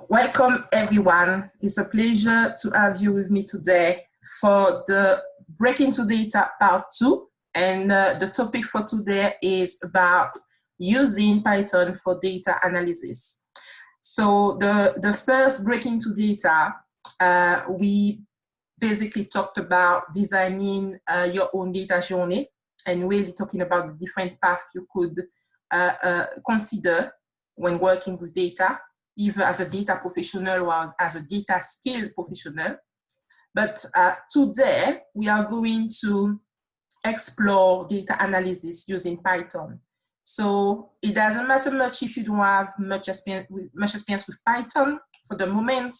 Welcome everyone. It's a pleasure to have you with me today for the Breaking to Data Part 2. And the topic for today is about using Python for data analysis. So the first Breaking to Data, we basically talked about designing your own data journey and really talking about the different paths you could consider when working with data, either as a data professional or as a data skilled professional. But today, we are going to explore data analysis using Python. So it doesn't matter much if you don't have much experience with Python. For the moment,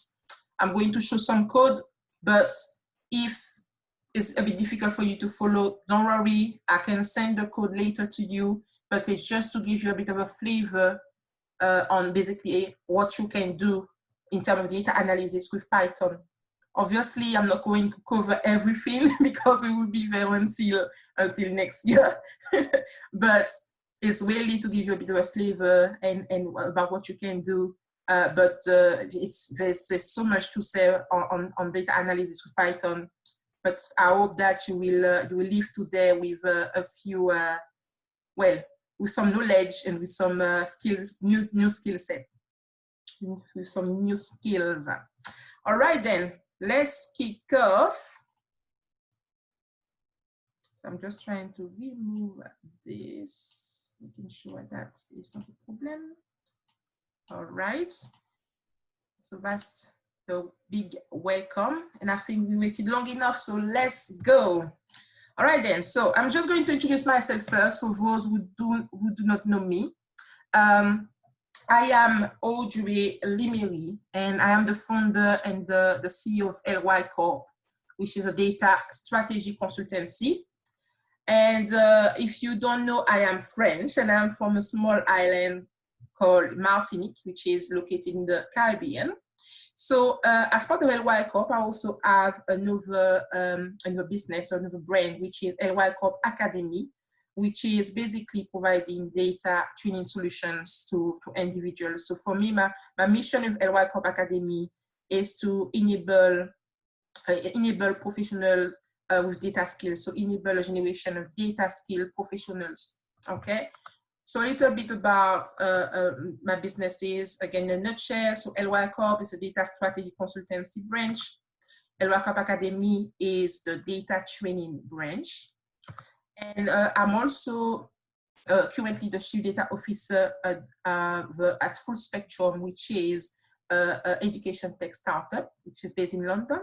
I'm going to show some code, but if it's a bit difficult for you to follow, don't worry, I can send the code later to you, but it's just to give you a bit of a flavor on basically what you can do in terms of data analysis with Python. Obviously, I'm not going to cover everything because we will be there until next year. But it's really to give you a bit of a flavor and about what you can do. But there's so much to say on data analysis with Python. But I hope that you will leave today with a few, with some knowledge and with some skills, new skill set, with some new skills. All right, then, let's kick off. So I'm just trying to remove this, making sure that is not a problem. All right, so that's the big welcome. And I think we waited long enough, so let's go. All right then, so I'm just going to introduce myself first for those who do not know me. I am Audrey Limery, and I am the founder and the CEO of LY Corp, which is a data strategy consultancy. And if you don't know, I am French, and I am from a small island called Martinique, which is located in the Caribbean. So as part of LY Corp, I also have another business, another brand, which is LY Corp Academy, which is basically providing data training solutions to individuals. So for me, my mission with LY Corp Academy is to enable professionals with data skills, so enable a generation of data skill professionals, okay? So a little bit about my businesses, again, in a nutshell. So LY Corp is a data strategy consultancy branch. LY Corp Academy is the data training branch. And I'm also currently the Chief Data Officer at Full Spectrum, which is an education tech startup, which is based in London.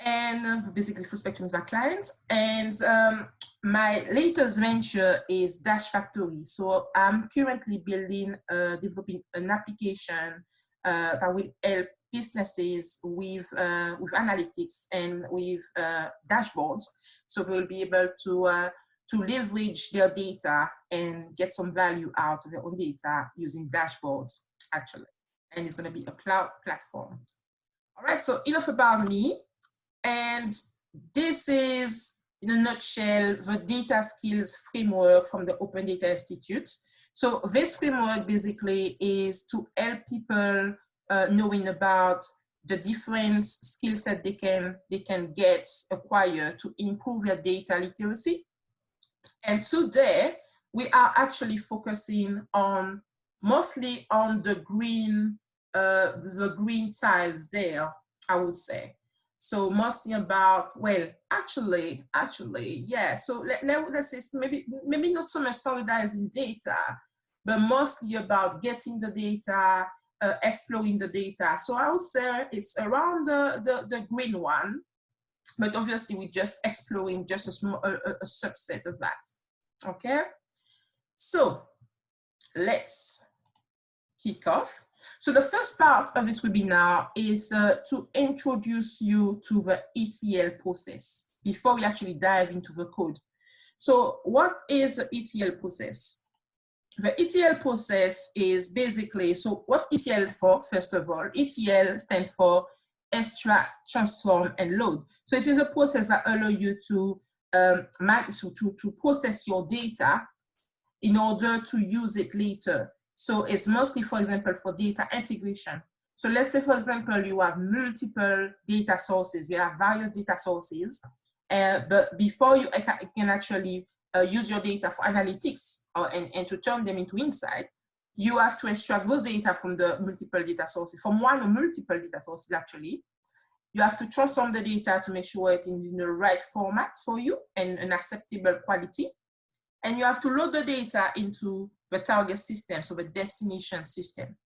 And basically Full Spectrum is my client. And my latest venture is Dash Factory. So I'm currently developing an application that will help businesses with analytics and with dashboards. So they'll be able to leverage their data and get some value out of their own data using dashboards, actually. And it's going to be a cloud platform. All right, so enough about me. And this is, in a nutshell, the data skills framework from the Open Data Institute. So this framework basically is to help people knowing about the different skill set they can acquire to improve their data literacy. And today, we are actually focusing on mostly on the green tiles there, I would say. So mostly about, well, actually, yeah. So let's say maybe not so much standardizing data, but mostly about getting the data, exploring the data. So I would say it's around the green one, but obviously we're just exploring just a small a subset of that. Okay. So let's kick off. So the first part of this webinar is to introduce you to the ETL process before we actually dive into the code. So what is the ETL process? The ETL process is basically, so what ETL for, first of all, ETL stands for extract, transform, and load. So it is a process that allows you to process your data in order to use it later. So it's mostly, for example, for data integration. So let's say, for example, you have multiple data sources. We have various data sources, but before you can actually use your data for analytics and to turn them into insight, you have to extract those data from the multiple data sources, from one or multiple data sources actually. You have to transform the data to make sure it's in the right format for you and an acceptable quality. And you have to load the data into the target system, so the destination system.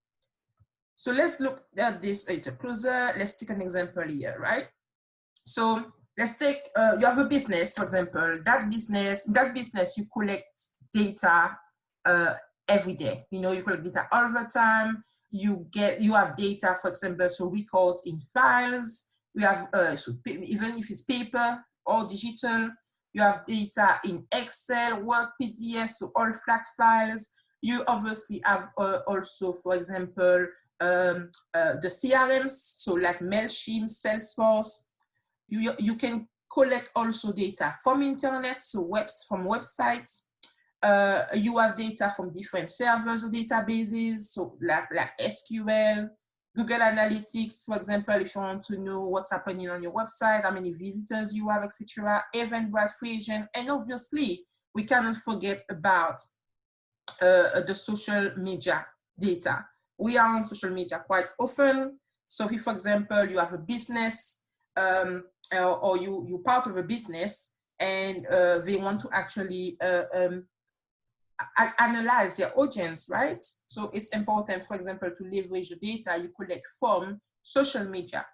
So let's look at this a little closer. Let's take an example here, right? So let's take, you have a business, for example, that business, you collect data every day. You know, you collect data all the time. You have data, for example, so records in files. We have, so even if it's paper or digital, you have data in Excel, Word, PDF, so all flat files. You obviously have also, for example, the CRMs, so like MailChimp, Salesforce. You can collect also data from internet, so from websites. You have data from different servers or databases, so like SQL, Google Analytics, for example, if you want to know what's happening on your website, how many visitors you have, etc. Eventbrite, free agent, and obviously we cannot forget about the social media data. We are on social media quite often. So if, for example, you have a business or you're part of a business and they want to actually analyze their audience, right? So it's important, for example, to leverage the data you collect from social media.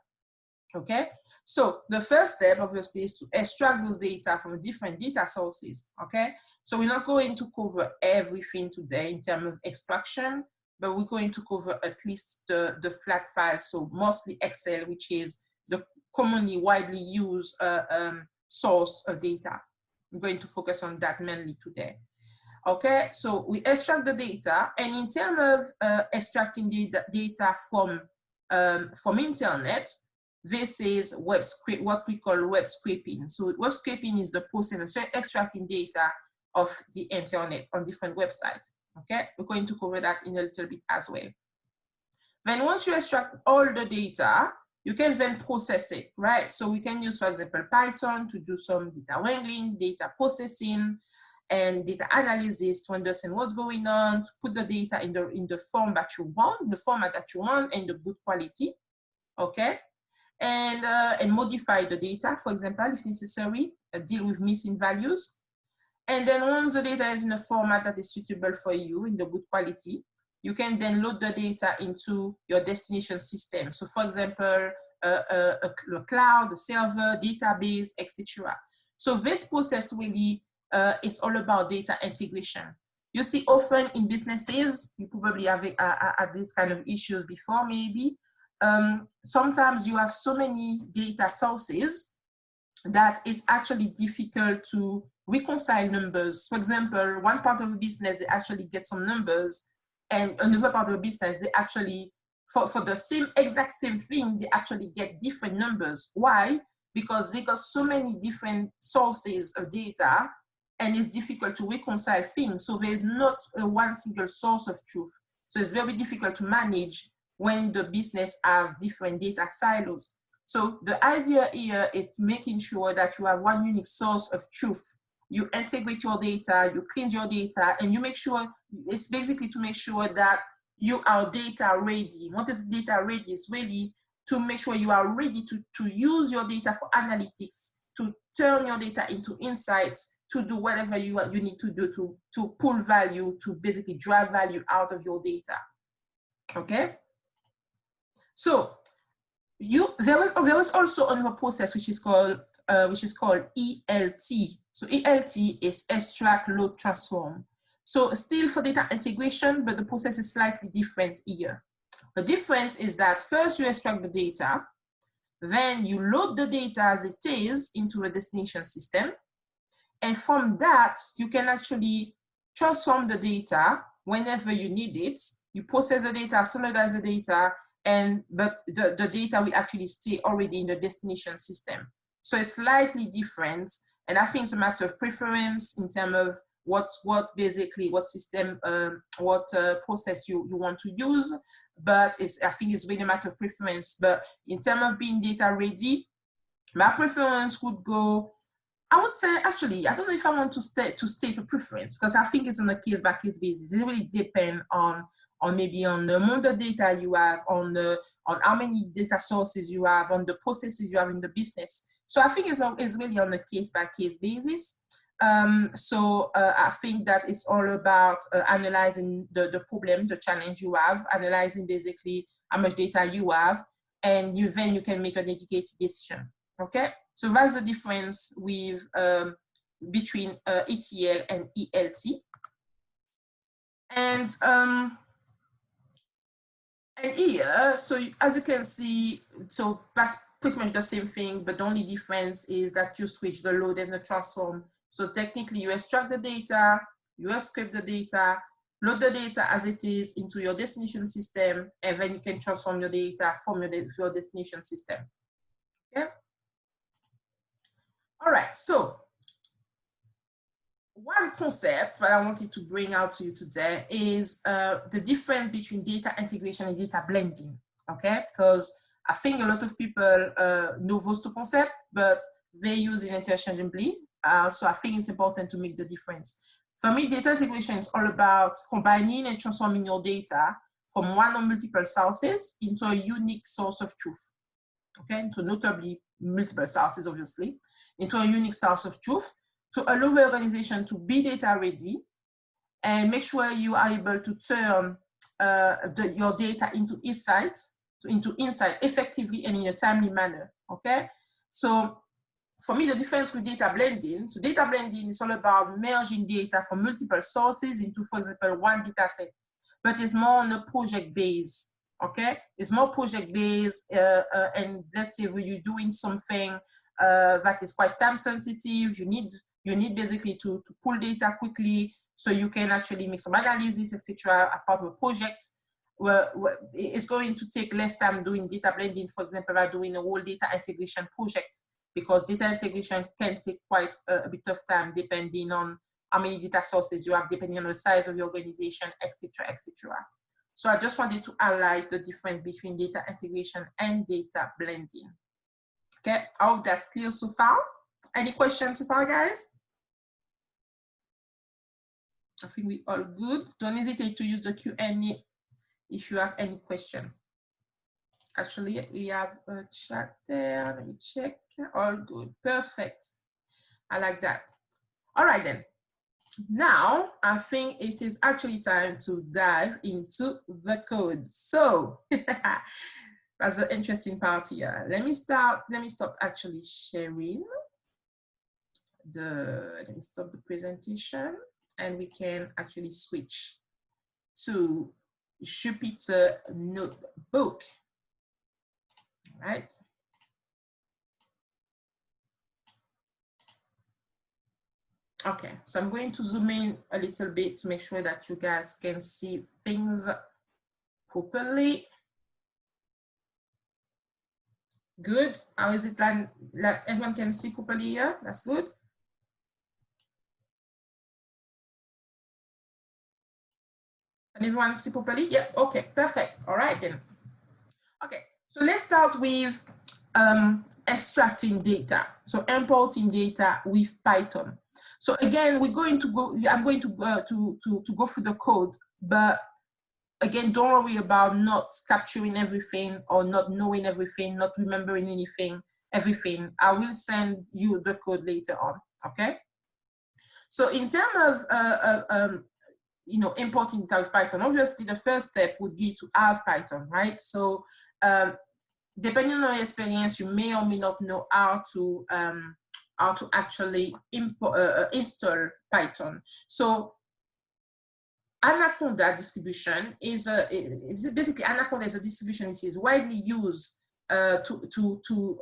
Okay, so the first step obviously is to extract those data from different data sources. Okay, so we're not going to cover everything today in terms of extraction, but we're going to cover at least the flat file, so mostly Excel, which is the commonly widely used source of data. I'm going to focus on that mainly today. Okay, so we extract the data, and in terms of extracting data from internet, this is what we call web scraping. So web scraping is the process of extracting data of the internet on different websites. Okay, we're going to cover that in a little bit as well. Then once you extract all the data, you can then process it, right? So we can use, for example, Python to do some data wrangling, data processing, and data analysis to understand what's going on, to put the data in the form that you want, the format that you want, and the good quality, okay? And modify the data, for example, if necessary, deal with missing values. And then once the data is in a format that is suitable for you, in the good quality, you can then load the data into your destination system. So for example, a cloud, a server, database, etc. So this process really is all about data integration. You see often in businesses, you probably have had these kind of issues before maybe. Sometimes you have so many data sources that it's actually difficult to reconcile numbers. For example, one part of a business, they actually get some numbers, and another part of a business, they actually, for the exact same thing, they actually get different numbers. Why? Because they got so many different sources of data, and it's difficult to reconcile things. So there's not one single source of truth. So it's very difficult to manage when the business have different data silos. So the idea here is making sure that you have one unique source of truth. You integrate your data, you cleanse your data, and you make sure, it's basically to make sure that you are data ready. What is data ready? Is really to make sure you are ready to use your data for analytics, to turn your data into insights, to do whatever you need to do to pull value, to basically drive value out of your data. Okay? So there is also another process which is called ELT. So ELT is extract, load, transform. So still for data integration, but the process is slightly different here. The difference is that first you extract the data, then you load the data as it is into a destination system, and from that you can actually transform the data whenever you need it. You process the data, standardize the data, but the data will actually stay already in the destination system. So it's slightly different, and I think it's a matter of preference in terms of what basically what system, what process you want to use. But I think it's really a matter of preference. But in terms of being data ready, my preference would go, I would say, actually, I don't know if I want to state a preference, because I think it's on a case-by-case basis. It really depends on maybe on the amount of data you have, on how many data sources you have, on the processes you have in the business. So I think it's really on a case-by-case basis. I think that it's all about analyzing the problem, the challenge you have, analyzing basically how much data you have, and then you can make an educated decision. Okay, so that's the difference with between ETL and ELT. And here, so as you can see, so that's pretty much the same thing, but the only difference is that you switch the load and the transform. So technically, you extract the data, you scrape the data, load the data as it is into your destination system, and then you can transform your data from your destination system. Okay. All right, so one concept that I wanted to bring out to you today is the difference between data integration and data blending, okay? Because I think a lot of people know those two concepts, but they use it interchangeably. So I think it's important to make the difference. For me, data integration is all about combining and transforming your data from one or multiple sources into a unique source of truth, okay? So notably multiple sources, obviously, into a unique source of truth to allow the organization to be data ready and make sure you are able to turn your data into insight effectively and in a timely manner, okay? So for me, the difference with data blending, so data blending is all about merging data from multiple sources into, for example, one data set, but it's more on a project base, okay? It's more project based, and let's say you're doing something that is quite time sensitive, you need basically to pull data quickly so you can actually make some analysis, etc. as part of a project. Where it's going to take less time doing data blending, for example, by doing a whole data integration project, because data integration can take quite a bit of time depending on how many data sources you have, depending on the size of your organization, etc., etc. So I just wanted to highlight the difference between data integration and data blending. Okay, I hope that's clear so far. Any questions so far, guys? I think we all good. Don't hesitate to use the Q&A if you have any question. Actually, we have a chat there. Let me check. All good. Perfect. I like that. All right, then. Now, I think it is actually time to dive into the code. So, that's the interesting part here. Let me stop actually sharing. Let me stop the presentation and we can actually switch to Jupyter Notebook. All right. Okay, so I'm going to zoom in a little bit to make sure that you guys can see things properly. Good. How is it like everyone can see properly here? That's good. Can everyone see properly? Yeah, okay, perfect. All right then. Okay, so let's start with extracting data. So importing data with Python. So again, I'm going to go through the code, but again, don't worry about not capturing everything or not knowing everything, not remembering everything. I will send you the code later on, okay? So in terms of importing data with Python, obviously the first step would be to have Python, right? So depending on your experience, you may or may not know how to actually install Python. So Anaconda distribution is basically Anaconda is a distribution which is widely used to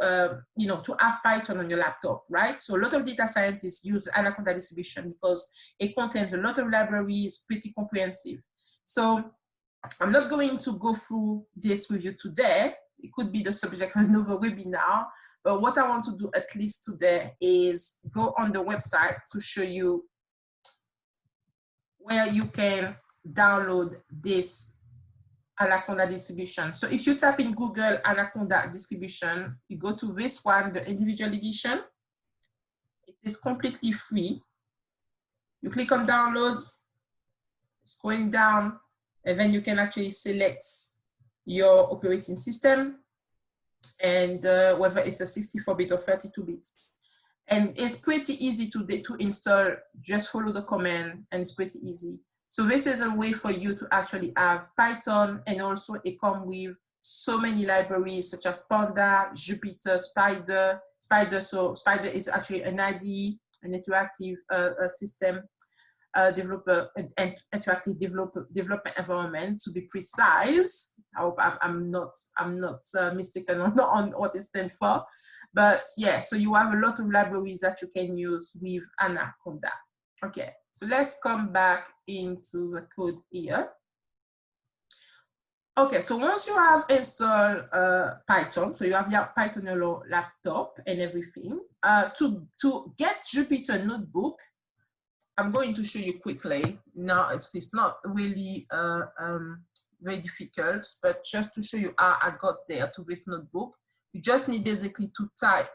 have Python on your laptop, right? So a lot of data scientists use Anaconda distribution because it contains a lot of libraries, pretty comprehensive. So I'm not going to go through this with you today. It could be the subject of another webinar, but what I want to do at least today is go on the website to show you where you can download this Anaconda distribution. So if you type in Google Anaconda distribution, you go to this one, the individual edition. It is completely free. You click on downloads, it's going down, and then you can actually select your operating system and whether it's a 64-bit or 32-bit. And it's pretty easy to install. Just follow the command and it's pretty easy. So this is a way for you to actually have Python, and also it comes with so many libraries such as Panda, Jupyter, Spider. So Spider is actually an IDE, an interactive system developer, and interactive development environment, to be precise. I hope I'm not mistaken on what it stands for. But yeah, so you have a lot of libraries that you can use with Anaconda. Okay, so let's come back into the code here. Okay, so once you have installed Python, so you have your Python on your laptop and everything, to get Jupyter Notebook, I'm going to show you quickly. Now, it's not really very difficult, but just to show you how I got there to this notebook, you just need basically to type.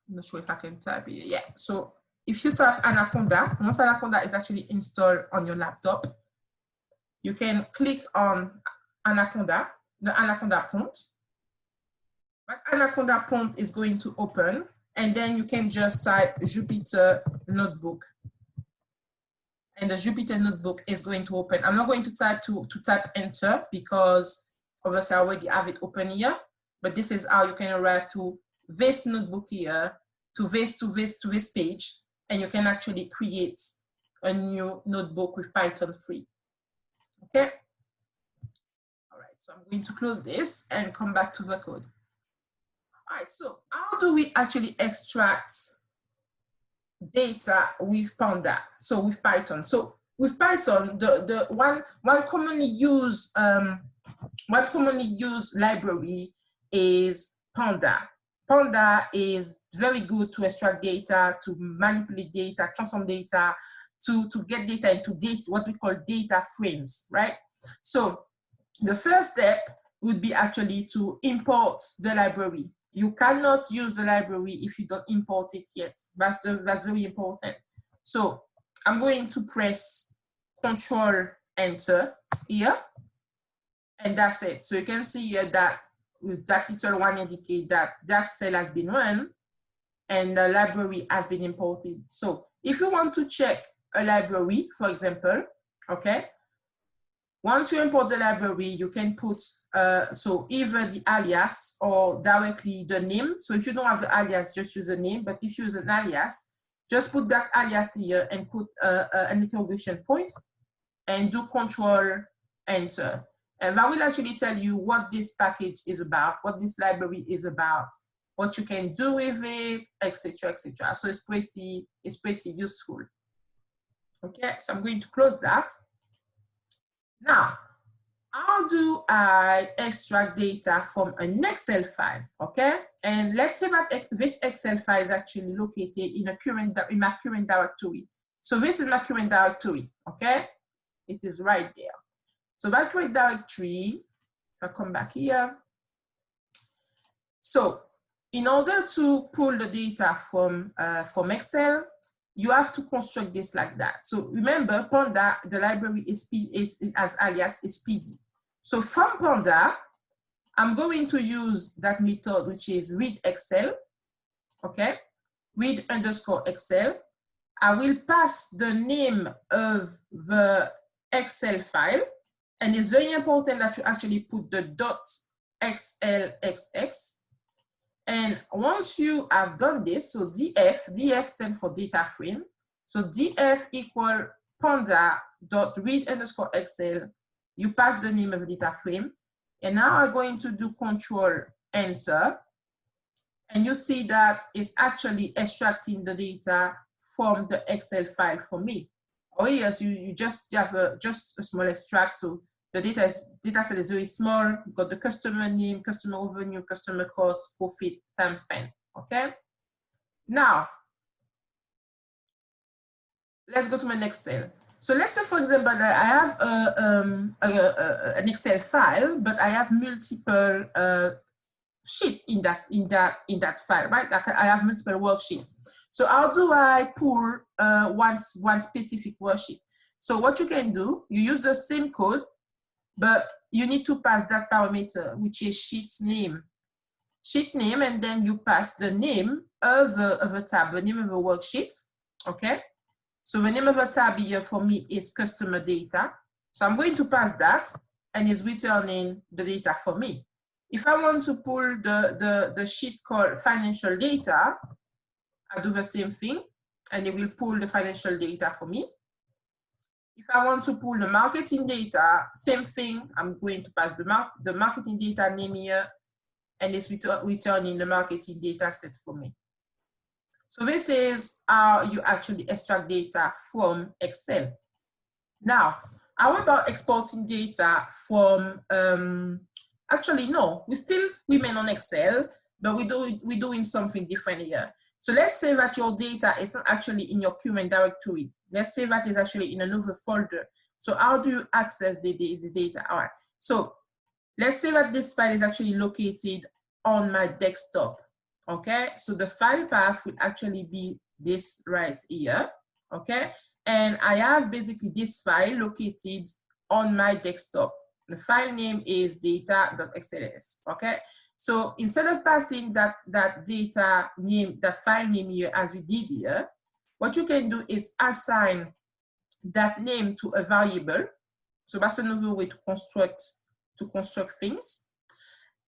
I'm not sure if I can type here. Yeah, so if you type Anaconda, once Anaconda is actually installed on your laptop, you can click on Anaconda, the Anaconda prompt. That Anaconda prompt is going to open, and then you can just type Jupyter Notebook. And the Jupyter Notebook is going to open. I'm not going to type enter because obviously I already have it open here, but this is how you can arrive to this notebook here, to this page, and you can actually create a new notebook with Python free. Okay. All right, so I'm going to close this and come back to the code. All right, so how do we actually extract data with Panda? So with Python. So with Python, the one commonly used library is Panda. Panda is very good to extract data, to manipulate data, transform data, to get data into what we call data frames, right? So the first step would be actually to import the library. You cannot use the library if you don't import it yet. That's very important. So I'm going to press Control Enter here, and that's it. So you can see here that with that little one indicate that that cell has been run and the library has been imported. So if you want to check a library, for example, okay, once you import the library, you can put so either the alias or directly the name. So if you don't have the alias, just use the name. But if you use an alias, just put that alias here and put an interrogation point and do Control Enter. And that will actually tell you what this package is about, what this library is about, what you can do with it, etc., etc. So it's pretty useful. Okay, so I'm going to close that. Now, how do I extract data from an Excel file? Okay, and let's say that this Excel file is actually located in my current directory. So this is my current directory. Okay, it is right there. So that current directory, I'll come back here. So in order to pull the data from Excel, you have to construct this like that. So remember, Panda, the library as alias is PD. So from Panda, I'm going to use that method, which is read Excel, okay? Read underscore Excel. I will pass the name of the Excel file, and it's very important that you actually put the .xlxx. And once you have done this, so df stands for data frame. So df equal panda.read underscore Excel. You pass the name of the data frame. And now I'm going to do Control Enter. And you see that it's actually extracting the data from the Excel file for me. Oh yes, you just have just a small extract. So the data set is very small. You've got the customer name, customer revenue, customer cost, profit, time spent. Okay. Now, let's go to my next cell. So let's say, for example, that I have an Excel file, but I have multiple sheet in that file, right? I have multiple worksheets. So how do I pull one specific worksheet? So what you can do, you use the same code, but you need to pass that parameter, which is sheet name, and then you pass the name of a tab, the name of a worksheet. Okay. So the name of the tab here for me is customer data. So I'm going to pass that, and it's returning the data for me. If I want to pull the sheet called financial data, I do the same thing, and it will pull the financial data for me. If I want to pull the marketing data, same thing. I'm going to pass the marketing data name here, and it's returning the marketing data set for me. So this is how you actually extract data from Excel. Now, how about exporting data from, actually, no, we still remain on Excel, but we're doing something different here. So let's say that your data is not actually in your current directory. Let's say that is actually in another folder. So how do you access the data? All right. So let's say that this file is actually located on my desktop. Okay, so the file path will actually be this right here. Okay, and I have basically this file located on my desktop. The file name is data.xls. Okay, so instead of passing that data name, that file name here as we did here, what you can do is assign that name to a variable. So that's another way to construct things.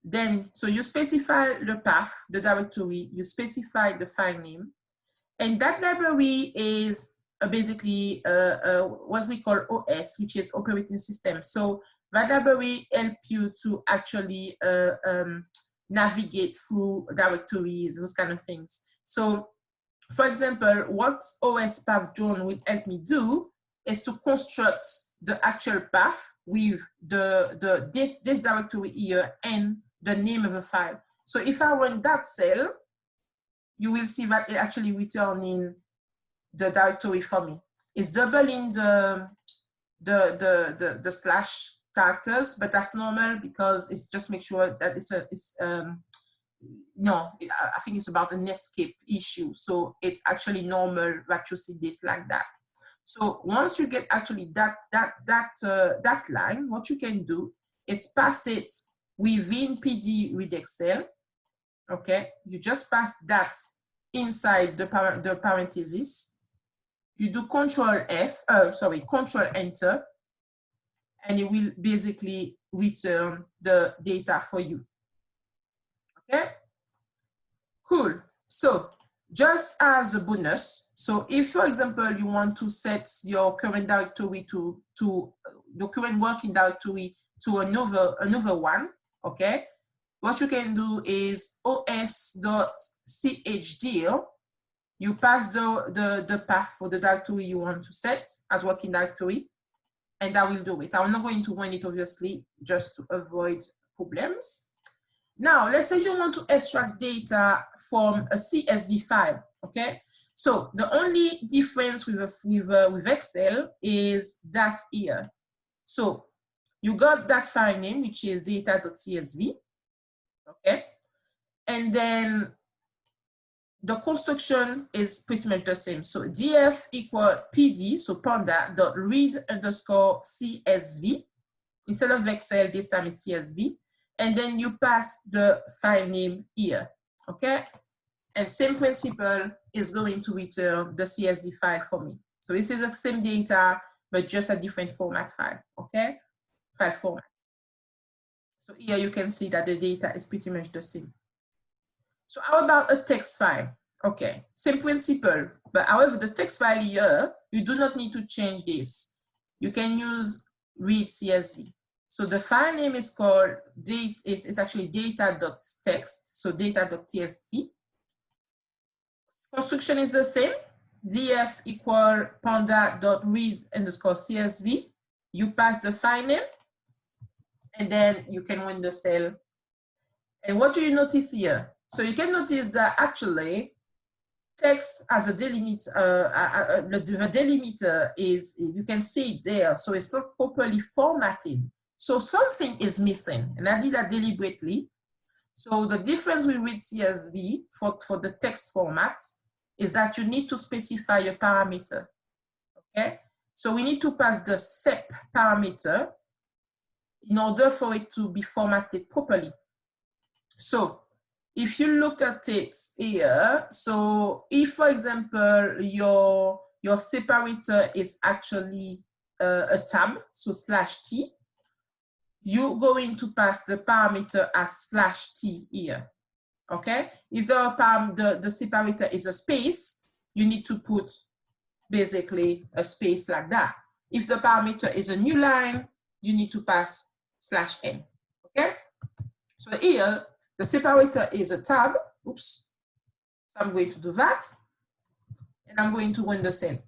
Then, so you specify the path, the directory, you specify the file name, and that library is basically what we call OS, which is operating system. So that library helps you to actually navigate through directories, those kind of things. So, for example, what OS path John will help me do is to construct the actual path with this directory here and the name of the file. So if I run that cell, you will see that it actually returning the directory for me. It's doubling the slash characters, but that's normal because it's just make sure that no, I think it's about an escape issue. So it's actually normal that you see this like that. So once you get actually that line, what you can do is pass it within PD read Excel. Okay, you just pass that inside the parentheses. You do Control Enter, and it will basically return the data for you. Okay, cool. So just as a bonus, so if, for example, you want to set your current directory to your current working directory to another one, okay, what you can do is os.chdir. You pass the path for the directory you want to set as working directory, and that will do it. I'm not going to run it, obviously, just to avoid problems. Now, let's say you want to extract data from a CSV file, okay? So the only difference with Excel is that here. So you got that file name, which is data.csv, okay? And then the construction is pretty much the same. So df equal pd, so panda.read_csv. Instead of Excel, this time it's CSV. And then you pass the file name here, okay? And same principle is going to return the CSV file for me. So this is the same data, but just a different format file, okay? File format. So here you can see that the data is pretty much the same. So how about a text file? Okay, same principle, but however, the text file here, you do not need to change this. You can use read CSV. So the file name is called it's actually data.txt, so data.txt. Construction is the same. df equal panda.read_csv. You pass the file name, and then you can run the cell. And what do you notice here? So you can notice that actually text as a delimiter, the delimiter is, you can see it there, so it's not properly formatted. So something is missing, and I did that deliberately. So the difference with CSV for the text format is that you need to specify your parameter, okay? So we need to pass the SEP parameter in order for it to be formatted properly. So if you look at it here, so if, for example, your separator is actually a tab, so /t, you're going to pass the parameter as /t here, okay? If the separator is a space, you need to put basically a space like that. If the parameter is a new line, you need to pass /n, okay? So here, the separator is a tab. Oops. So I'm going to do that. And I'm going to run the cell.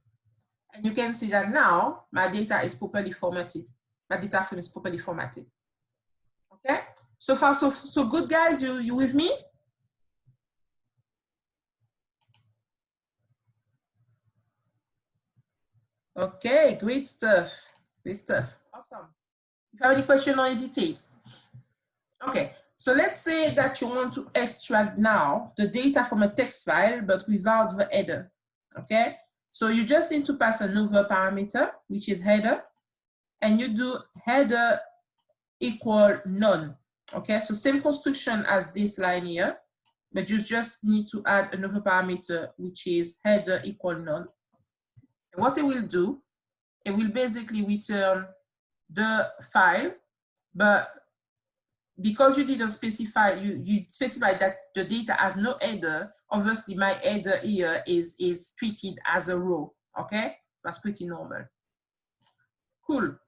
And you can see that now my data is properly formatted. My data frame is properly formatted. Okay? So far, so good, guys. You with me? Okay, great stuff. Great stuff. Awesome. If you have any question or hesitate. Okay. So let's say that you want to extract now the data from a text file, but without the header, okay? So you just need to pass another parameter, which is header, and you do header equal none, okay? So same construction as this line here, but you just need to add another parameter, which is header equal none. And what it will do, it will basically return the file, but because you didn't specify, you specified that the data has no header, obviously my header here is treated as a row, okay? That's pretty normal. Cool.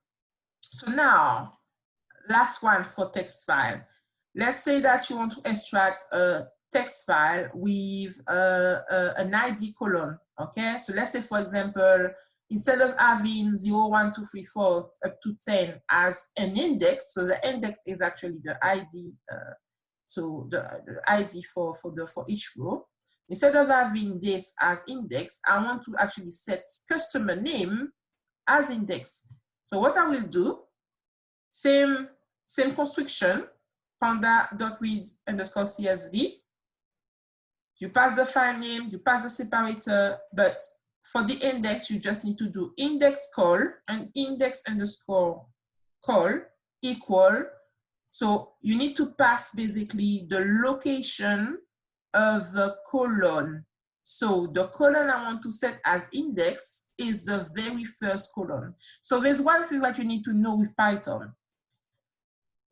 So now, last one for text file. Let's say that you want to extract a text file with an ID colon, okay? So let's say, for example, instead of having 0, 1, 2, 3, 4 up to 10 as an index, so the index is actually the ID, so the ID for each row. Instead of having this as index, I want to actually set customer name as index. So what I will do, same construction, panda.read_CSV. You pass the file name, you pass the separator, but for the index, you just need to do index call and index underscore call equal. So you need to pass basically the location of the colon. So the colon I want to set as index is the very first colon. So there's one thing that you need to know with Python.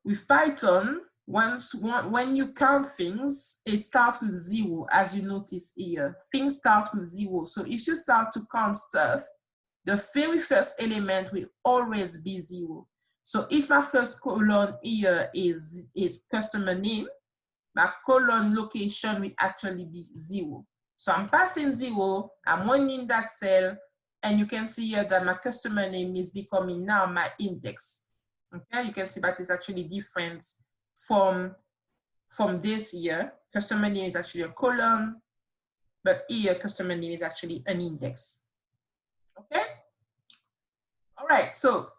With Python, when you count things, it starts with 0, as you notice here. Things start with 0. So if you start to count stuff, the very first element will always be 0. So if my first column here is customer name, my column location will actually be 0. So I'm passing 0, I'm running that cell, and you can see here that my customer name is becoming now my index. Okay, you can see that it's actually different from this here. Customer name is actually a column, but here customer name is actually an index. Okay? All right, so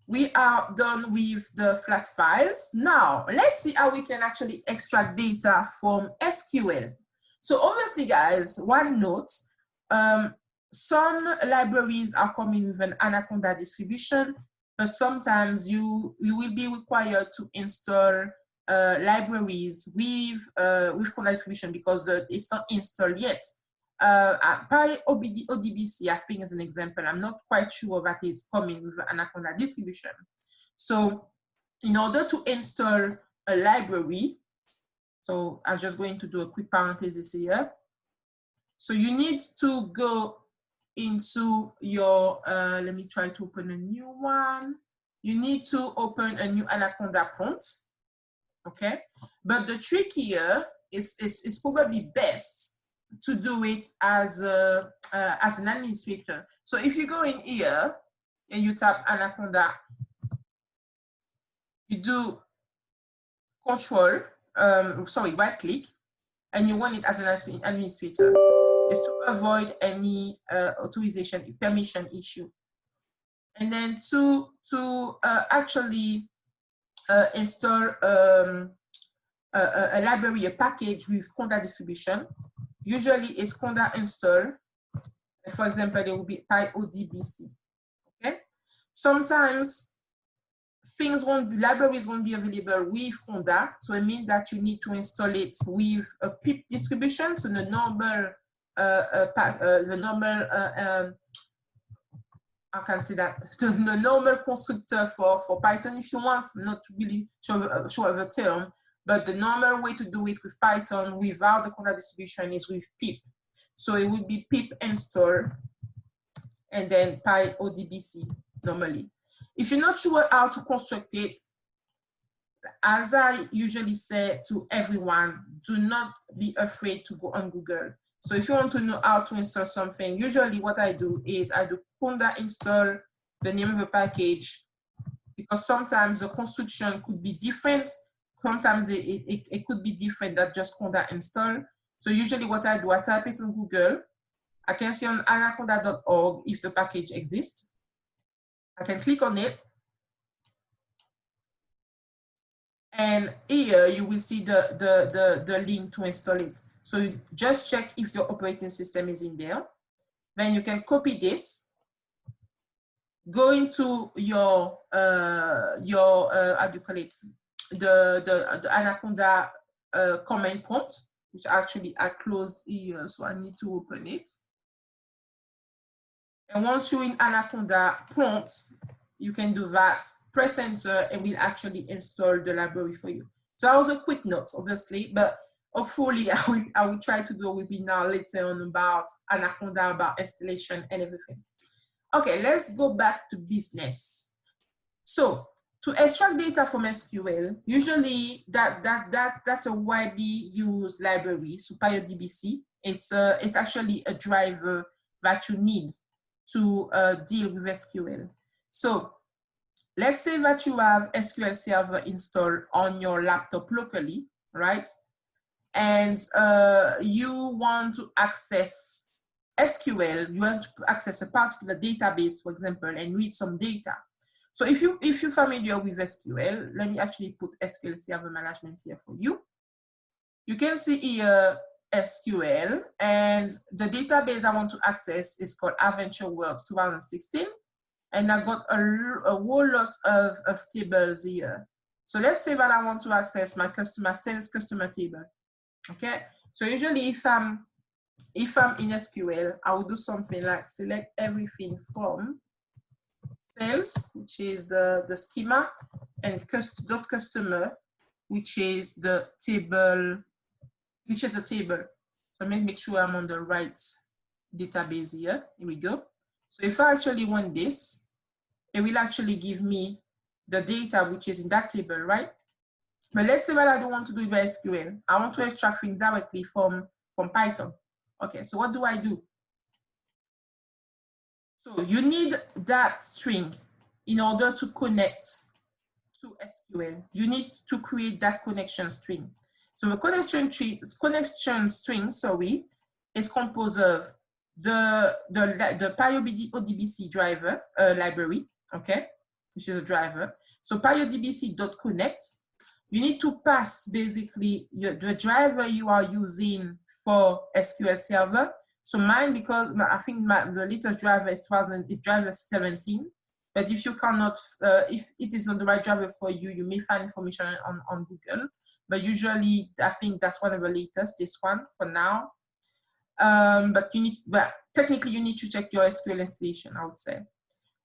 we are done with the flat files. Now, let's see how we can actually extract data from SQL. So obviously, guys, one note, some libraries are coming with an Anaconda distribution, but sometimes you will be required to install libraries with Conda distribution because it's not installed yet. By ODBC, I think, as an example, I'm not quite sure that is coming with Anaconda distribution. So in order to install a library, so I'm just going to do a quick parenthesis here. So you need to go into your, let me try to open a new one. You need to open a new Anaconda prompt, okay? But the trick here is probably best to do it as an administrator. So if you go in here and you tap Anaconda, you do right click, and you run it as an administrator. is to avoid any authorization permission issue. And then to actually install a library, a package with Conda distribution, usually it's Conda install. For example, there will be PyODBC. Okay. Sometimes libraries won't be available with Conda, so it means that you need to install it with a pip distribution. So the normal, I can say that the normal constructor for Python, if you want, I'm not really sure of the term, but the normal way to do it with Python without the Conda distribution is with pip. So it would be pip install and then PyODBC normally. If you're not sure how to construct it, as I usually say to everyone, do not be afraid to go on Google. So if you want to know how to install something, usually what I do is I do Conda install, the name of the package, because sometimes the construction could be different. Sometimes it could be different than just Conda install. So usually what I do, I type it on Google. I can see on anaconda.org if the package exists. I can click on it. And here you will see the link to install it. So you just check if your operating system is in there. Then you can copy this, go into your how do you call it, the Anaconda command prompt, which actually I closed here, so I need to open it. And once you're in Anaconda prompt, you can do that, press enter, and we'll actually install the library for you. So that was a quick note, obviously, but hopefully I will try to do a webinar later on about Anaconda, about installation and everything. Okay, let's go back to business. So to extract data from SQL, usually that's a widely used library. So PyODBC, it's actually a driver that you need to deal with SQL. So let's say that you have SQL Server installed on your laptop locally, right? And you want to access SQL, you want to access a particular database, for example, and read some data. So if you're familiar with SQL, let me actually put SQL Server Management here for you. You can see here SQL, and the database I want to access is called AdventureWorks 2016. And I got a whole lot of tables here. So let's say that I want to access my sales customer table. Okay, so usually if I'm in SQL, I will do something like select everything from sales, which is the schema, and customer, which is the table, So let me make sure I'm on the right database here. Here we go. So if I actually want this, it will actually give me the data which is in that table, right? But let's say that I don't want to do it by SQL. I want to extract things directly from Python. Okay, so what do I do? So you need that string in order to connect to SQL. You need to create that connection string. So the connection string, is composed of the PyODBC driver library, okay, which is a driver. So PyODBC.connect. You need to pass basically the driver you are using for SQL Server. So mine, because I think the latest driver is driver 17. But if you cannot, if it is not the right driver for you, you may find information on Google. But usually, I think that's one of the latest, this one for now. But technically, you need to check your SQL installation, I would say.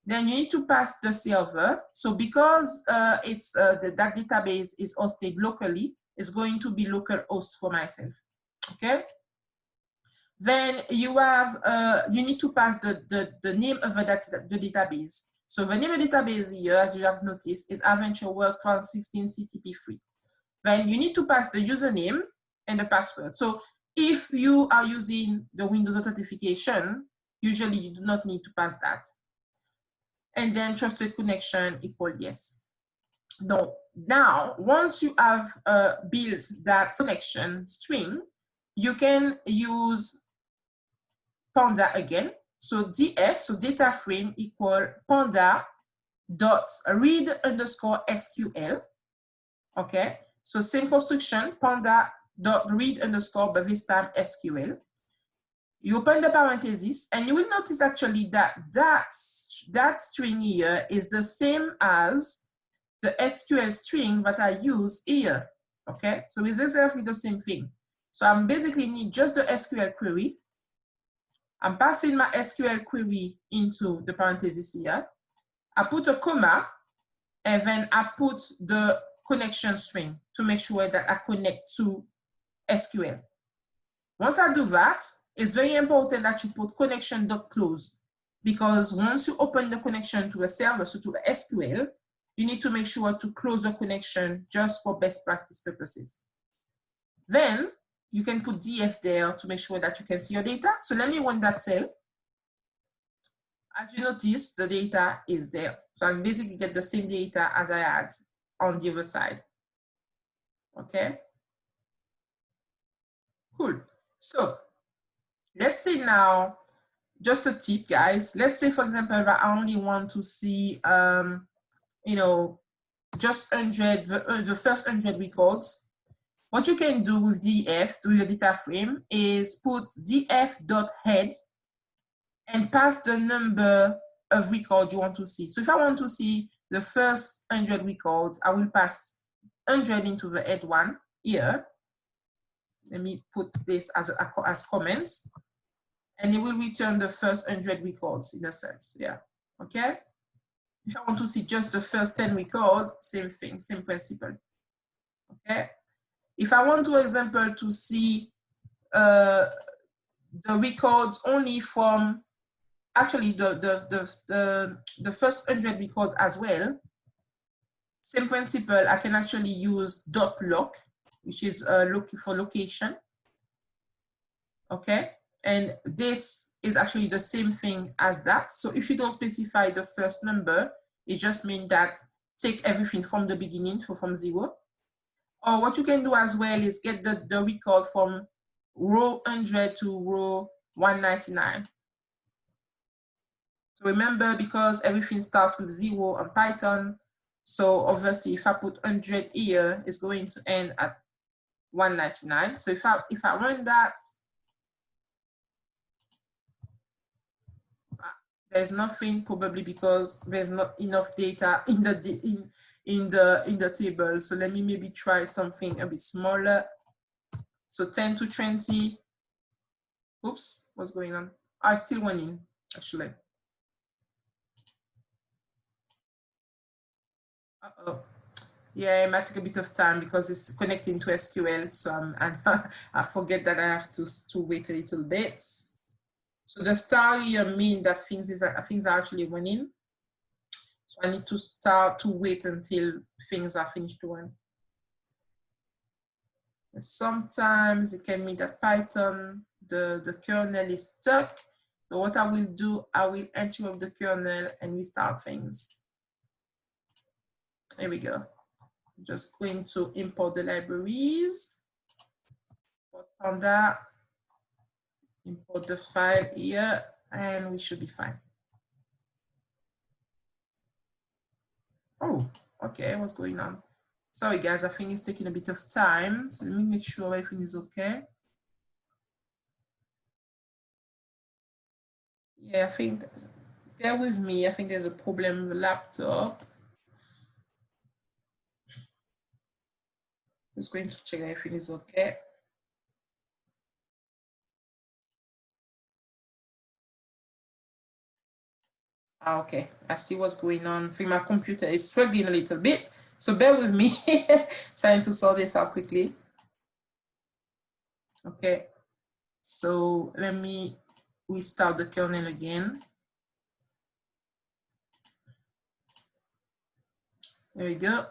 Then you need to pass the server. So because that database is hosted locally, it's going to be local host for myself. Okay. Then you need to pass the name of the database. So the name of the database here, as you have noticed, is AdventureWorks 2016 CTP3. Then you need to pass the username and the password. So if you are using the Windows authentication, usually you do not need to pass that. And then trusted connection equal yes. Now, once you have built that connection string, you can use Panda again. So df, so data frame equal panda dot read underscore SQL. Okay, so same construction, panda dot read underscore, but this time SQL. You open the parenthesis and you will notice actually that that string here is the same as the SQL string that I use here. Okay, so it's exactly the same thing. So I'm basically need just the SQL query. I'm passing my SQL query into the parenthesis here. I put a comma and then I put the connection string to make sure that I connect to SQL. Once I do that, it's very important that you put connection.close, because once you open the connection to a server, so to SQL, you need to make sure to close the connection just for best practice purposes. Then you can put df there to make sure that you can see your data. So let me run that cell. As you notice, the data is there. So I basically get the same data as I had on the other side. Okay, cool. So let's say now, just a tip, guys. Let's say, for example, that I only want to see, you know, just 100, the first 100 records. What you can do with df, with the data frame, is put df.head and pass the number of records you want to see. So if I want to see the first 100 records, I will pass 100 into the head one here. Let me put this as comments. And it will return the first 100 records in a sense, yeah, okay? If I want to see just the first 10 records, same thing, same principle, okay? If I want, for example, to see the records only from, actually the first 100 records as well, same principle, I can actually use .loc, which is looking for location, okay? And this is actually the same thing as that. So if you don't specify the first number, it just means that take everything from the beginning, so from 0. Or what you can do as well is get the record from row 100 to row 199. So remember, because everything starts with 0 on Python, so obviously if I put 100 here, it's going to end at 199. So if I run that, there's nothing, probably because there's not enough data in the table. So let me maybe try something a bit smaller. So 10 to 20. Oops, what's going on? I still went in, actually. Uh-oh. Yeah, it might take a bit of time because it's connecting to SQL. So I forget that I have to wait a little bit. So the star here means that things are actually running. So I need to start to wait until things are finished to run. And sometimes it can mean that Python, the kernel is stuck. So what I will do, I will interrupt the kernel and restart things. Here we go. I'm just going to import the libraries. On that, import the file here, and we should be fine. Oh, okay, what's going on? Sorry guys, I think it's taking a bit of time. So let me make sure everything is okay. Yeah, I think, bear with me, I think there's a problem with the laptop. I'm just going to check everything is okay. Okay, I see what's going on. I think my computer is struggling a little bit, so bear with me. Trying to sort this out quickly. Okay, so let me restart the kernel again. There we go.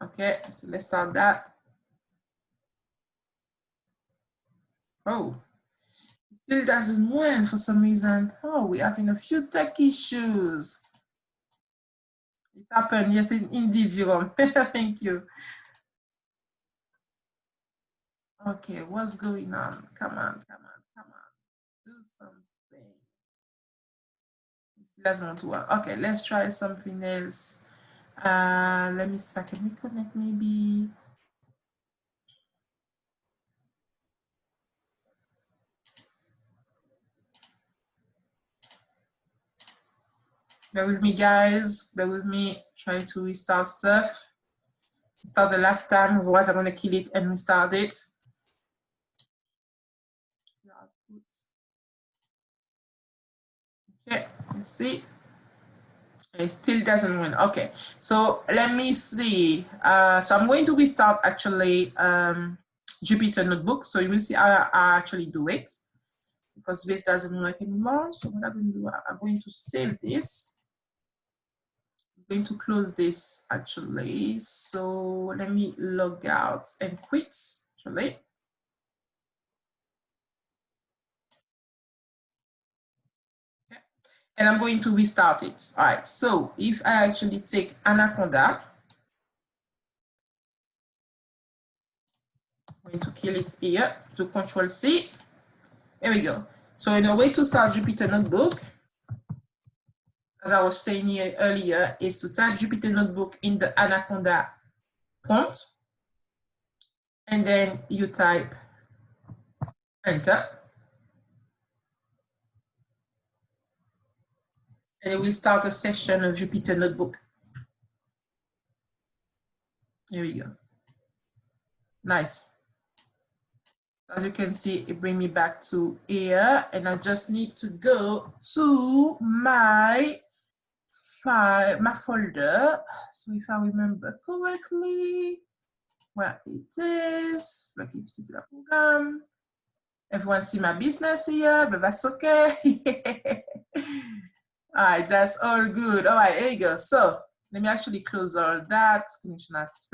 Okay, so let's start that. Oh, it still doesn't run for some reason. Oh, we're having a few tech issues. It happened, yes, indeed, Jerome. Thank you. Okay, what's going on? Come on, come on, come on. Do something. doesn't want to work. Okay, let's try something else. Let me see if I can reconnect maybe. Bear with me, guys. Bear with me. Trying to restart stuff. Start the last time, otherwise I'm going to kill it and restart it. Okay, let's see. It still doesn't win. Okay, so let me see. So I'm going to restart actually Jupyter Notebook. So you will see how I actually do it, because this doesn't work anymore. So what I'm going to do, I'm going to save this. I'm going to close this actually. So let me log out and quit actually. Okay. And I'm going to restart it. All right, so if I actually take Anaconda, I'm going to kill it here to Control C. Here we go. So in a way to start Jupyter Notebook, as I was saying here earlier, is to type Jupyter Notebook in the Anaconda prompt, and then you type enter, and it will start a session of Jupyter Notebook. Here we go. Nice. As you can see, it brings me back to here, and I just need to go to my file, my folder. So if I remember correctly, where it is, like a particular program. Everyone see my business here, but that's okay. All right, that's all good. All right, here you go. So let me actually close all that. Connection as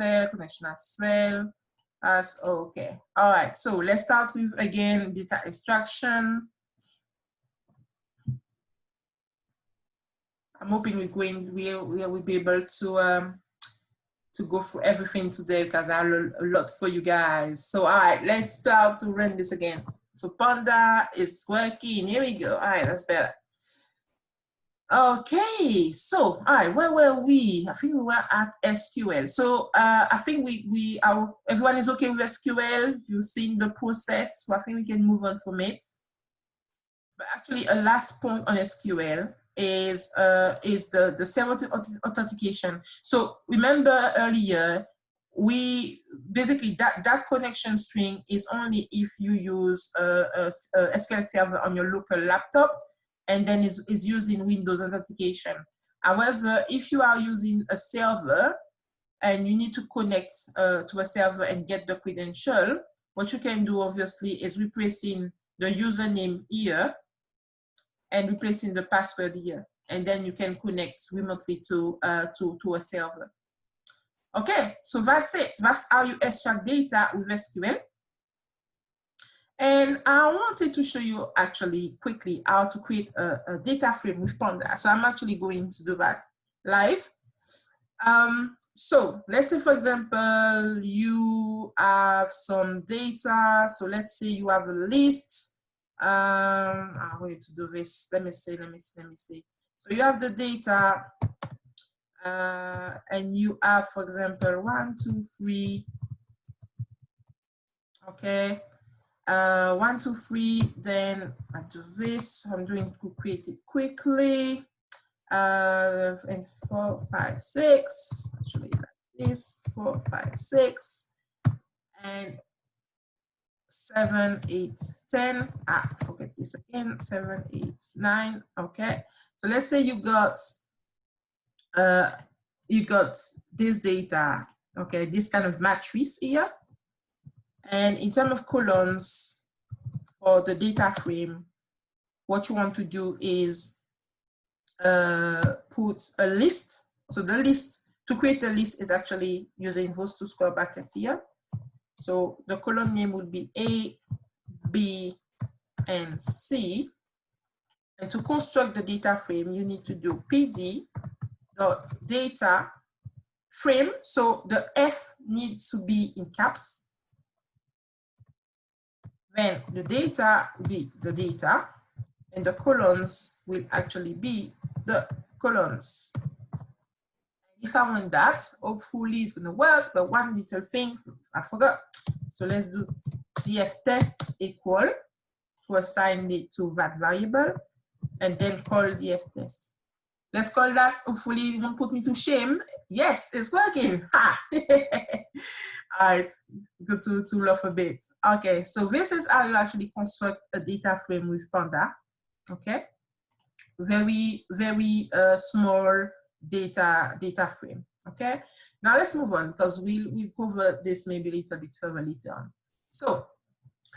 well. That's okay. All right, so let's start with, again, data extraction. I'm hoping we'll be able to go through everything today, because I have a lot for you guys. So all right, let's start to run this again. So Panda is working. Here we go. All right, that's better. Okay, so all right, where were we? I think we were at SQL. So I think everyone is okay with SQL. You've seen the process, so I think we can move on from it. But actually, a last point on SQL is the server authentication. So remember earlier, we basically that connection string is only if you use a SQL server on your local laptop, and then is using Windows authentication. However, if you are using a server and you need to connect to a server and get the credential, what you can do obviously is replacing the username here and replacing the password here, and then you can connect remotely to a server. Okay, so that's it. That's how you extract data with SQL. And I wanted to show you actually quickly how to create a data frame with Panda. So I'm actually going to do that live. So let's say, for example, you have some data. So let's say you have a list. I'm going to do this. Let me see. So you have the data, and you have, for example, 1, 2, 3. Okay. 1, 2, 3. Then I do this. I'm going to create it quickly. And 4, 5, 6. Actually, like this. 4, 5, 6. And 7, 8, 10. Forget this again. 7, 8, 9. Okay. So let's say you got this data. Okay, this kind of matrix here. And in terms of columns for the data frame, what you want to do is put a list. So the list, to create a list, is actually using those 2 square brackets here. So the column name would be A, B, and C. And to construct the data frame, you need to do pd.data frame. So the F needs to be in caps. Then the data will be the data. and the columns will actually be the columns. If I want that, hopefully it's gonna work, but one little thing I forgot. So let's do df test equal to assign it to that variable and then call df test. Let's call that, hopefully it won't put me to shame. Yes, it's working. Ha! It's good to laugh a bit. Okay, so this is how you actually construct a data frame with Panda. Okay, very small data frame. Okay, now let's move on because we'll cover this maybe a little bit further later on. So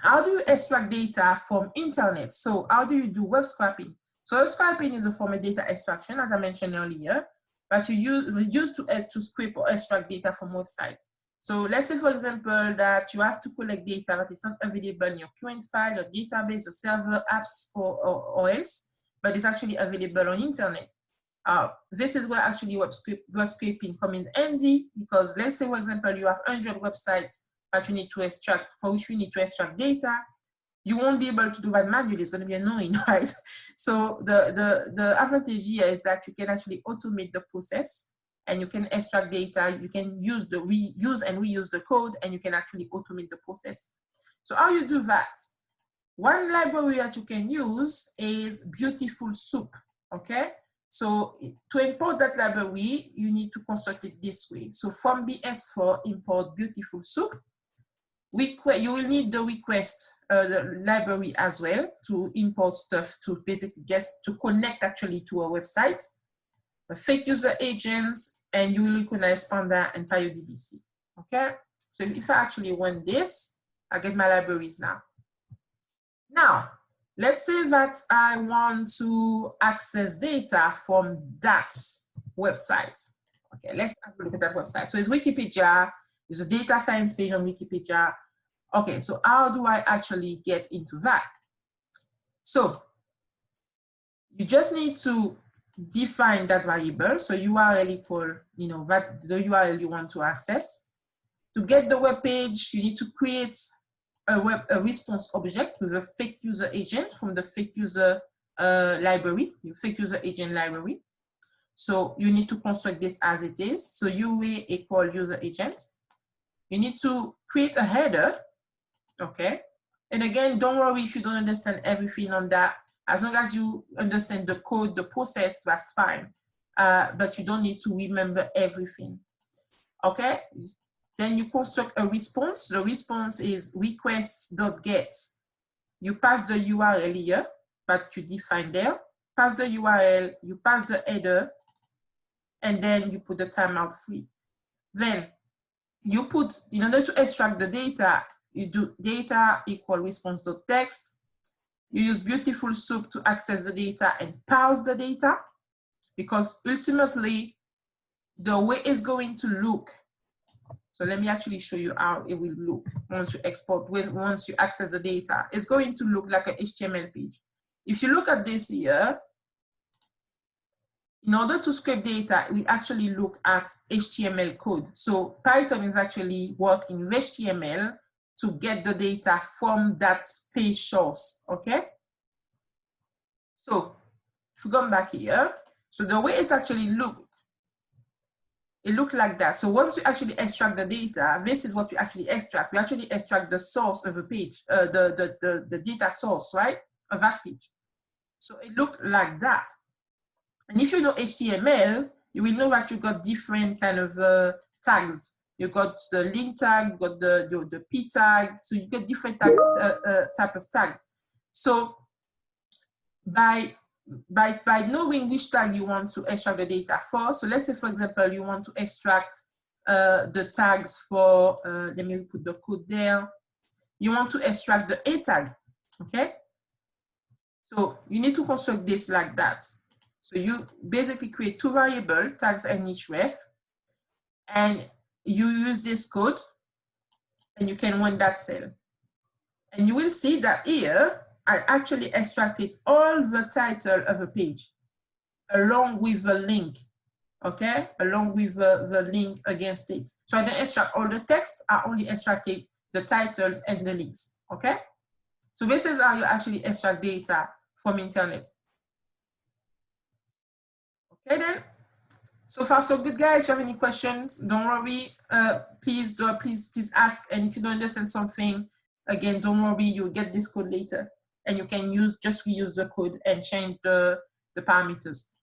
how do you extract data from internet? So how do you do web scraping? So web scraping is a form of data extraction, as I mentioned earlier, that you use to scrape or extract data from websites. So let's say, for example, that you have to collect data that is not available in your current file, your database, your server, apps, or else, but it's actually available on internet. This is where actually web scraping comes in handy, because let's say, for example, you have 100 websites that you need to extract, for which you need to extract data. You won't be able to do that manually. It's going to be annoying, right? So the advantage here is that you can actually automate the process, and you can extract data. You can use and reuse the code, and you can actually automate the process. So how you do that? One library that you can use is Beautiful Soup. Okay. So to import that library, you need to construct it this way. So from BS4 import Beautiful Soup. You will need the request the library as well to import stuff to basically to connect actually to a website, a fake user agent, and you will recognize Panda and PyODBC. Okay, so if I actually run this, I get my libraries now. Now, let's say that I want to access data from that website. Okay, let's have a look at that website. So it's Wikipedia. There's a data science page on Wikipedia. Okay, so how do I actually get into that? So you just need to define that variable. So URL equal, that the URL you want to access. To get the web page, you need to create a response object with a fake user agent from the fake user library, your fake user agent library. So you need to construct this as it is. So UA equal user agent. You need to create a header, okay? And again, don't worry if you don't understand everything on that. As long as you understand the code, the process, that's fine. But you don't need to remember everything, okay? Then you construct a response. The response is requests.get. You pass the URL here, but you define there. Pass the URL, you pass the header, and then you put the timeout free. Then you put, in order to extract the data, you do data equal response.text. You use Beautiful Soup to access the data and parse the data, because ultimately the way it's going to look. So let me actually show you how it will look once you once you access the data. It's going to look like an HTML page. If you look at this here, in order to scrape data, we actually look at HTML code. So Python is actually working with HTML to get the data from that page source, okay? So if we come back here, so the way it actually looks, it looks like that. So once you actually extract the data, this is what you actually extract. We actually extract the source of a page, the data source, right, of that page. So it looks like that. And if you know HTML, you will know that you got different kind of tags. You got the link tag, you got the p tag. So you get different type of tags. So by knowing which tag you want to extract the data for, so let's say, for example, you want to extract the tags for, let me put the code there. You want to extract the A tag, okay? So you need to construct this like that. So you basically create two variables, tags and each ref, and you use this code, and you can run that cell. And you will see that here, I actually extracted all the title of a page along with the link, okay? Along with the link against it. So I didn't extract all the text, I only extracted the titles and the links, okay? So this is how you actually extract data from internet. Okay then. So far so good, guys. If you have any questions, don't worry. Please ask. And if you don't understand something, again, don't worry. You'll get this code later, and you can just reuse the code and change the parameters.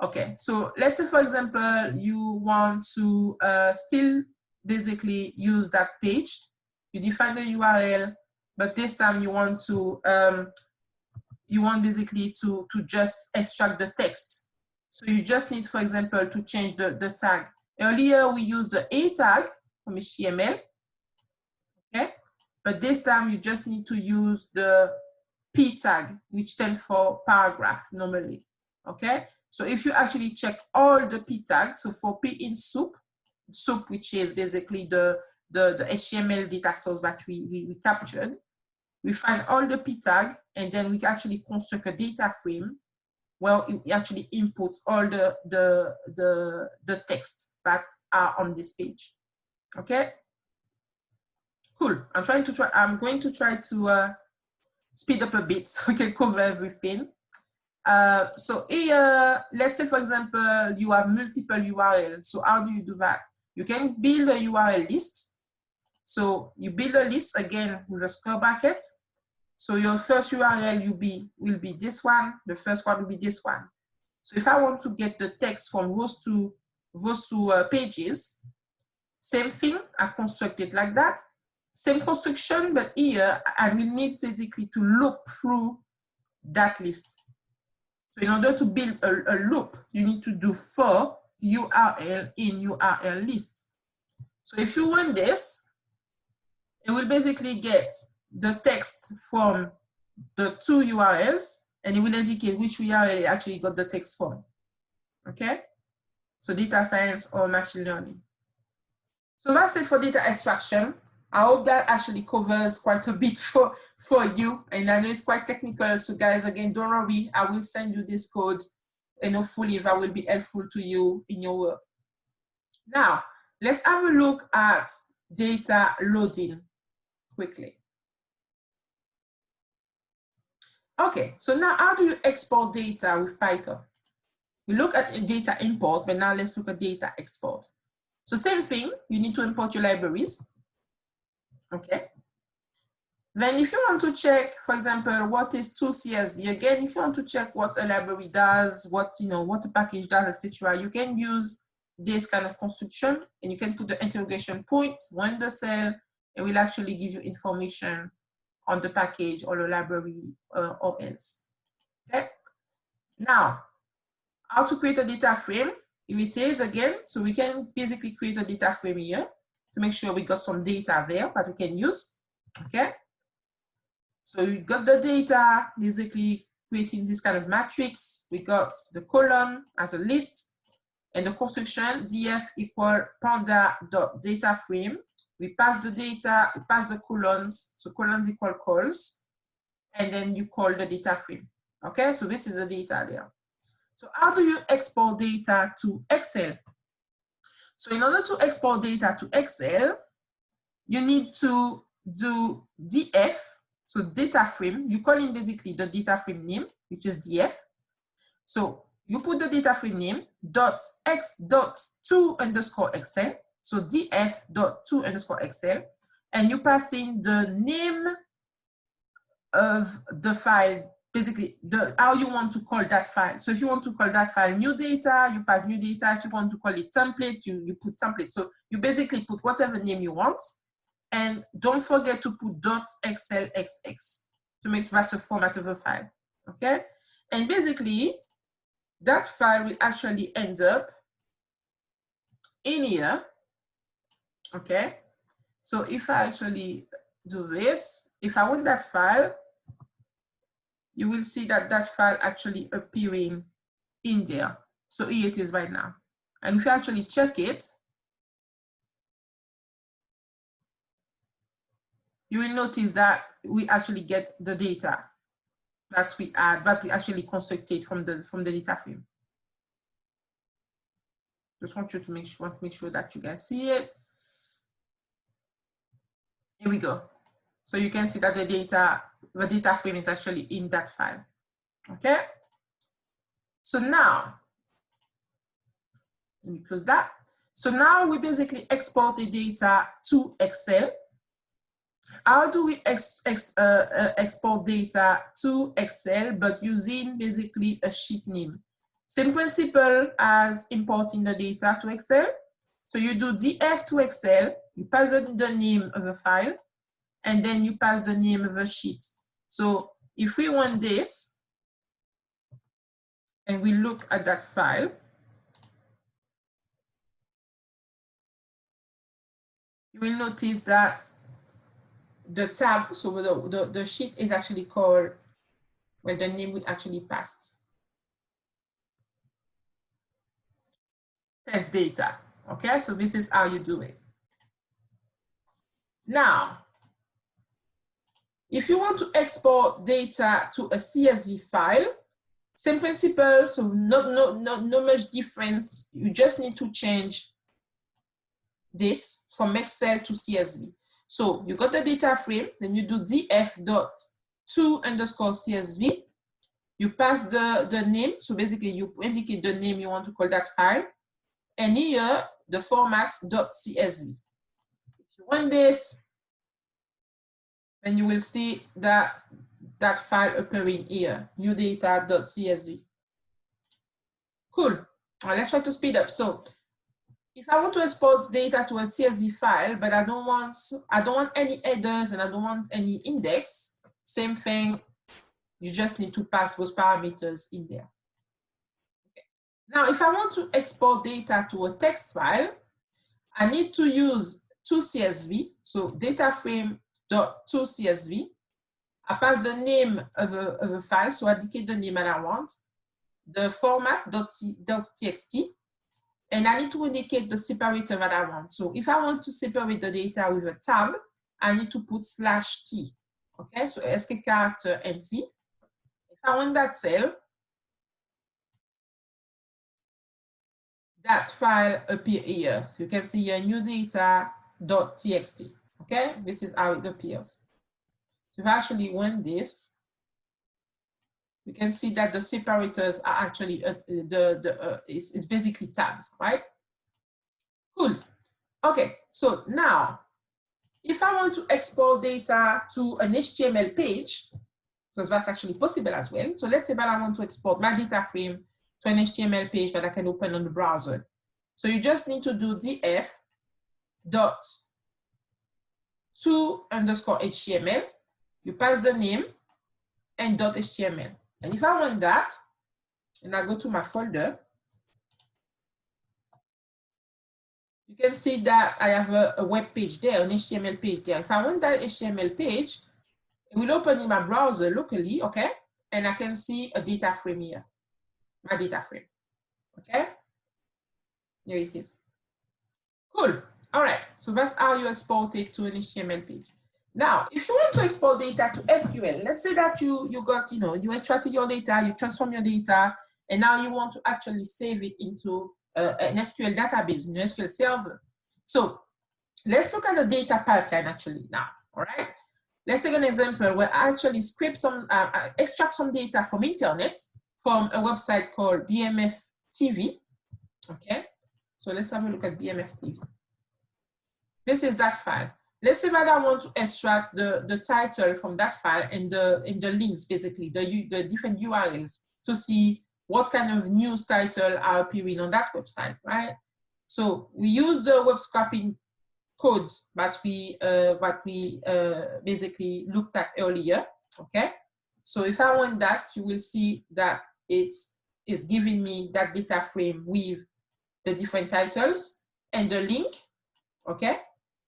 Okay. So let's say, for example, you want to still basically use that page. You define the URL, but this time you want to basically to just extract the text. So you just need, for example, to change the tag. Earlier, we used the A tag from HTML, okay? But this time, you just need to use the P tag, which stands for paragraph normally, okay? So if you actually check all the P tags, so for P in soup, which is basically the HTML data source that we captured, we find all the P tag, and then we can actually construct a data frame. Well, it actually inputs all the text that are on this page. Okay, cool. I'm going to try to speed up a bit so we can cover everything. So here, let's say, for example, you have multiple URLs. So how do you do that? You can build a URL list. So you build a list again with a square bracket. So your first URL will be this one. The first one will be this one. So if I want to get the text from those two pages, same thing, I construct it like that. Same construction, but here I will need basically to loop through that list. So in order to build a loop, you need to do for URL in URL list. So if you run this, it will basically get the text from the two URLs, and it will indicate which URL actually got the text from. Okay? So data science or machine learning. So that's it for data extraction. I hope that actually covers quite a bit for you. And I know it's quite technical. So guys, again, don't worry. I will send you this code, and hopefully that will be helpful to you in your work. Now, let's have a look at data loading quickly. Okay, so now how do you export data with Python? We look at data import, but now let's look at data export. So same thing, you need to import your libraries. Okay. Then if you want to check, for example, what is 2CSV, again, if you want to check what a library does, what a package does, etc., you can use this kind of construction, and you can put the interrogation point, run the cell, it will actually give you information on the package or the library or else. Okay. Now, how to create a data frame? If it is, again, so we can basically create a data frame here to make sure we got some data there that we can use. Okay. So we got the data, basically creating this kind of matrix. We got the column as a list, and the construction df equal panda.data frame. We pass the data, we pass the columns, so columns equal calls, and then you call the data frame. Okay, so this is the data there. So how do you export data to Excel? So in order to export data to Excel, you need to do df, so data frame. You call in basically the data frame name, which is df. So you put the data frame name .x.to_Excel. So df.to_Excel, and you pass in the name of the file, basically how you want to call that file. So if you want to call that file new data, you pass new data. If you want to call it template, you put template. So you basically put whatever name you want, and don't forget to put .xlxx to make that's the format of a file. Okay, and basically that file will actually end up in here. Okay, so if I actually do this, if I want that file, you will see that that file actually appearing in there. So here it is right now. And if you actually check it, you will notice that we actually get the data that we add, that we actually constructed from the data frame. Just want you to make sure that you guys see it. Here we go. So you can see that the data frame is actually in that file. Okay. So now, let me close that. So now we basically export the data to Excel. How do we export data to Excel, but using basically a sheet name? Same principle as importing the data to Excel. So you do df to Excel, you pass the name of the file, and then you pass the name of the sheet. So if we want this, and we look at that file, you will notice that the tab, so the sheet is actually called, well, the name we actually passed. Test data. Okay, so this is how you do it. Now, if you want to export data to a CSV file, same principle, so no much difference. You just need to change this from Excel to CSV. So you got the data frame, then you do df.to_CSV. You pass the name, so basically you indicate the name you want to call that file, and here the format .csv. If you want this, then you will see that file appearing here, new data.csv. Cool. Now let's try to speed up. So if I want to export data to a CSV file, but I don't want any headers and I don't want any index, same thing. You just need to pass those parameters in there. Okay. Now, if I want to export data to a text file, I need to use toCSV, so data frame.toCSV. I pass the name of a file, so I indicate the name that I want, the format .txt, and I need to indicate the separator that I want. So if I want to separate the data with a tab, I need to put /t. Okay, so SK character and T. If I want that cell, that file appear here. You can see your new data.txt. Okay, this is how it appears. So if I actually want this, you can see that the separators are actually it's basically tabs, right? Cool. Okay, so now if I want to export data to an HTML page, because that's actually possible as well. So let's say that I want to export my data frame to an HTML page that I can open on the browser. So you just need to do df.to_HTML. You pass the name and .html. And if I want that, and I go to my folder, you can see that I have a web page there, an HTML page there. If I want that HTML page, it will open in my browser locally, okay? And I can see a data frame here, my data frame, okay? Here it is. Cool. All right, so that's how you export it to an HTML page. Now, if you want to export data to SQL, let's say that you extracted your data, you transform your data, and now you want to actually save it into an SQL database, an SQL server. So let's look at the data pipeline actually now, all right? Let's take an example where I actually extract some data from internet, from a website called BMF TV, okay? So let's have a look at BMF TV. This is that file. Let's say that I want to extract the title from that file and the links, basically, the different URLs to see what kind of news title are appearing on that website, right? So we use the web scraping codes that we basically looked at earlier, okay? So if I want that, you will see that it's giving me that data frame with the different titles and the link, okay?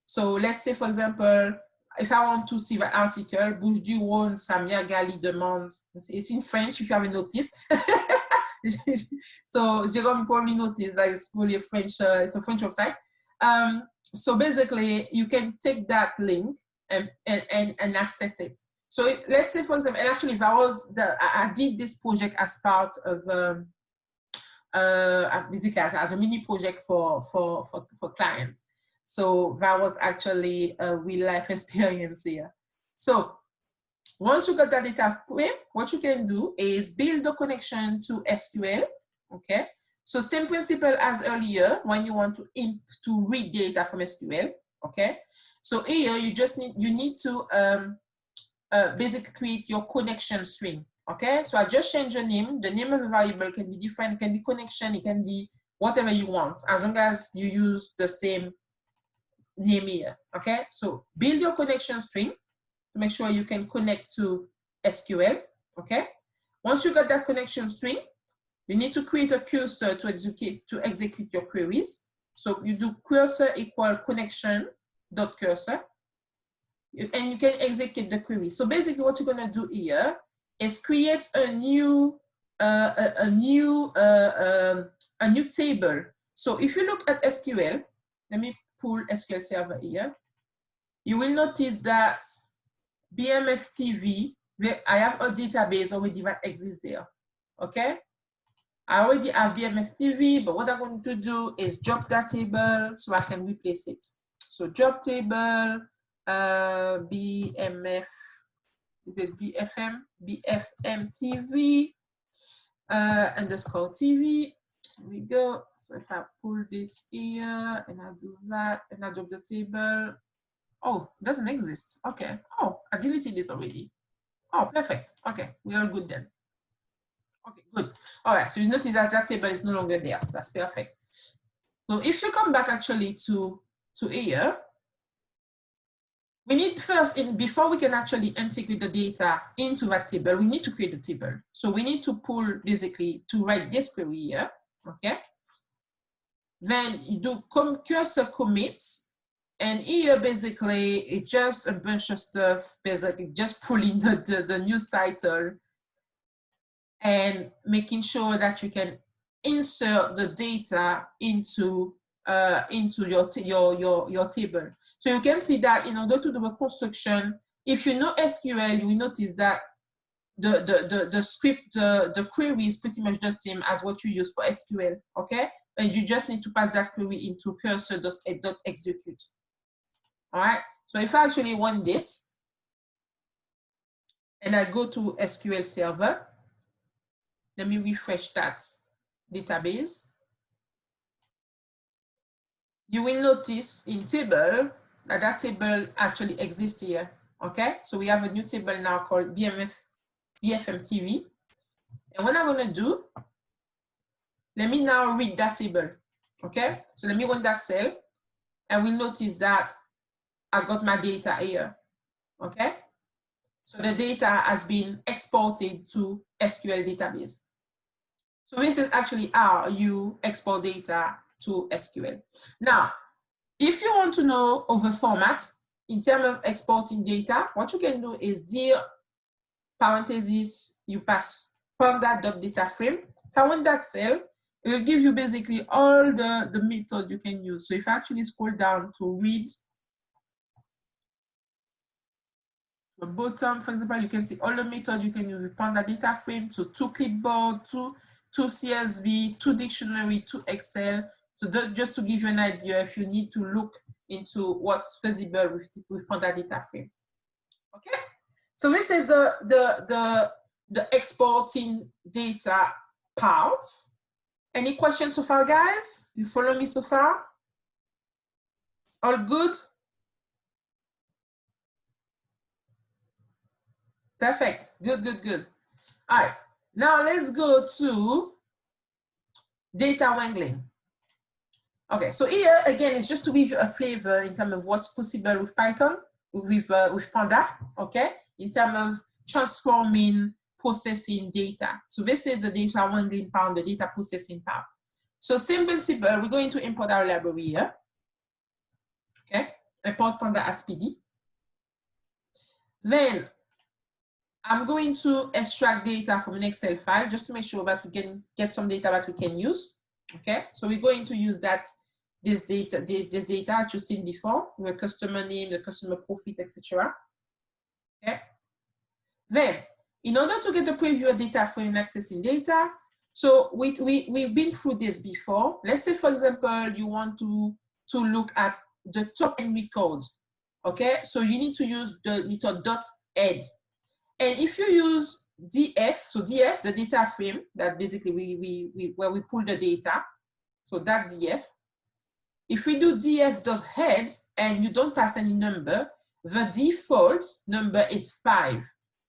So let's say, for example, if I want to see the article, Bouche du Rhône, Samia Gali demande, it's in French if you haven't noticed. So Jérôme probably noticed that it's probably a French, it's a French website. So basically, you can take that link and access it. So let's say, for example, and actually I did this project as part of basically as a mini project for clients. So that was actually a real life experience here. So Once you got that data frame, what you can do is build the connection to SQL, okay? So same principle as earlier when you want to read data from SQL, okay? So here you need to basically create your connection string, okay? So I just changed the name. The name of the variable can be different. It can be connection. It can be whatever you want, as long as you use the same name here, okay? So build your connection string to make sure you can connect to SQL, okay? Once you got that connection string, you need to create a cursor to execute your queries. So you do cursor equal connection dot cursor, and you can execute the query. So basically what you're gonna do here is create a new table. So if you look at SQL, let me pull SQL Server here. You will notice that BMF TV, I have a database already that exists there, okay? I already have BMF TV, but what I'm going to do is drop that table so I can replace it. So drop table, BMF, is it BFM? BFM TV, underscore TV. Here we go. So if I pull this here and I do that and I drop the table, oh, it doesn't exist. Okay. Oh, I deleted it already. Oh, perfect. Okay, we're all good then. Okay, good. All right, so you notice that that table is no longer there. That's perfect. So if you come back actually to here, we need first, before we can actually integrate the data into that table, we need to create a table. So we need to pull basically to write this query here, okay? Then you do cursor commits, and here basically it's just a bunch of stuff, basically just pulling the news title and making sure that you can insert the data into your table. So you can see that in order to do a construction, if you know SQL, you will notice that the script, the query is pretty much the same as what you use for SQL, okay? And you just need to pass that query into cursor.execute. All right, so if I actually want this, and I go to SQL Server, let me refresh that database. You will notice in table that that table actually exists here, okay? So we have a new table now called BFM TV. And what I'm gonna do, let me now read that table, okay? So let me run that cell, and we'll notice that I got my data here, okay? So the data has been exported to SQL database. So this is actually how you export data to SQL. Now, if you want to know other formats in terms of exporting data, what you can do is dir parentheses, you pass panda.data frame, parent that cell, it will give you basically all the methods you can use. So if I actually scroll down to read the bottom, for example, you can see all the methods you can use with Panda data frame. So 2 clipboard, 2 CSV, 2 dictionary, 2 Excel. So just to give you an idea if you need to look into what's feasible with Panda data frame. Okay, so this is the exporting data part. Any questions so far, guys? You follow me so far? All good? Perfect. Good, good, good. All right. Now let's go to data wrangling. Okay, so here again, it's just to give you a flavor in terms of what's possible with Python, with Panda, okay, in terms of transforming, processing data. So this is the data wrangling part, the data processing part. So same principle, we're going to import our library here. Okay, import Panda as PD. Then I'm going to extract data from an Excel file just to make sure that we can get some data that we can use. Okay, so we're going to use this data that you've seen before, the customer name, the customer profit, etc. Okay. Then, in order to get the preview data frame accessing data, so we've been through this before. Let's say, for example, you want to look at the top end record. Okay, so you need to use the method .head. And if you use df, so df, the data frame, that basically where we pull the data, so that df. If we do df.head and you don't pass any number, the default number is 5.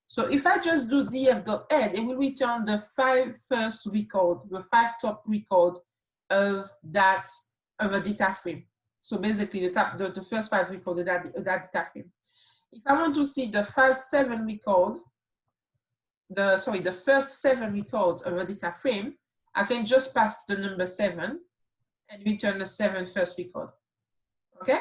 So if I just do df.head, it will return the 5 first record, the 5 top record of that of a data frame. So basically the first 5 record of that data frame. If I want to see the 5-7 record, the first 7 records of a data frame, I can just pass the number 7 and return the 7 first record. Okay?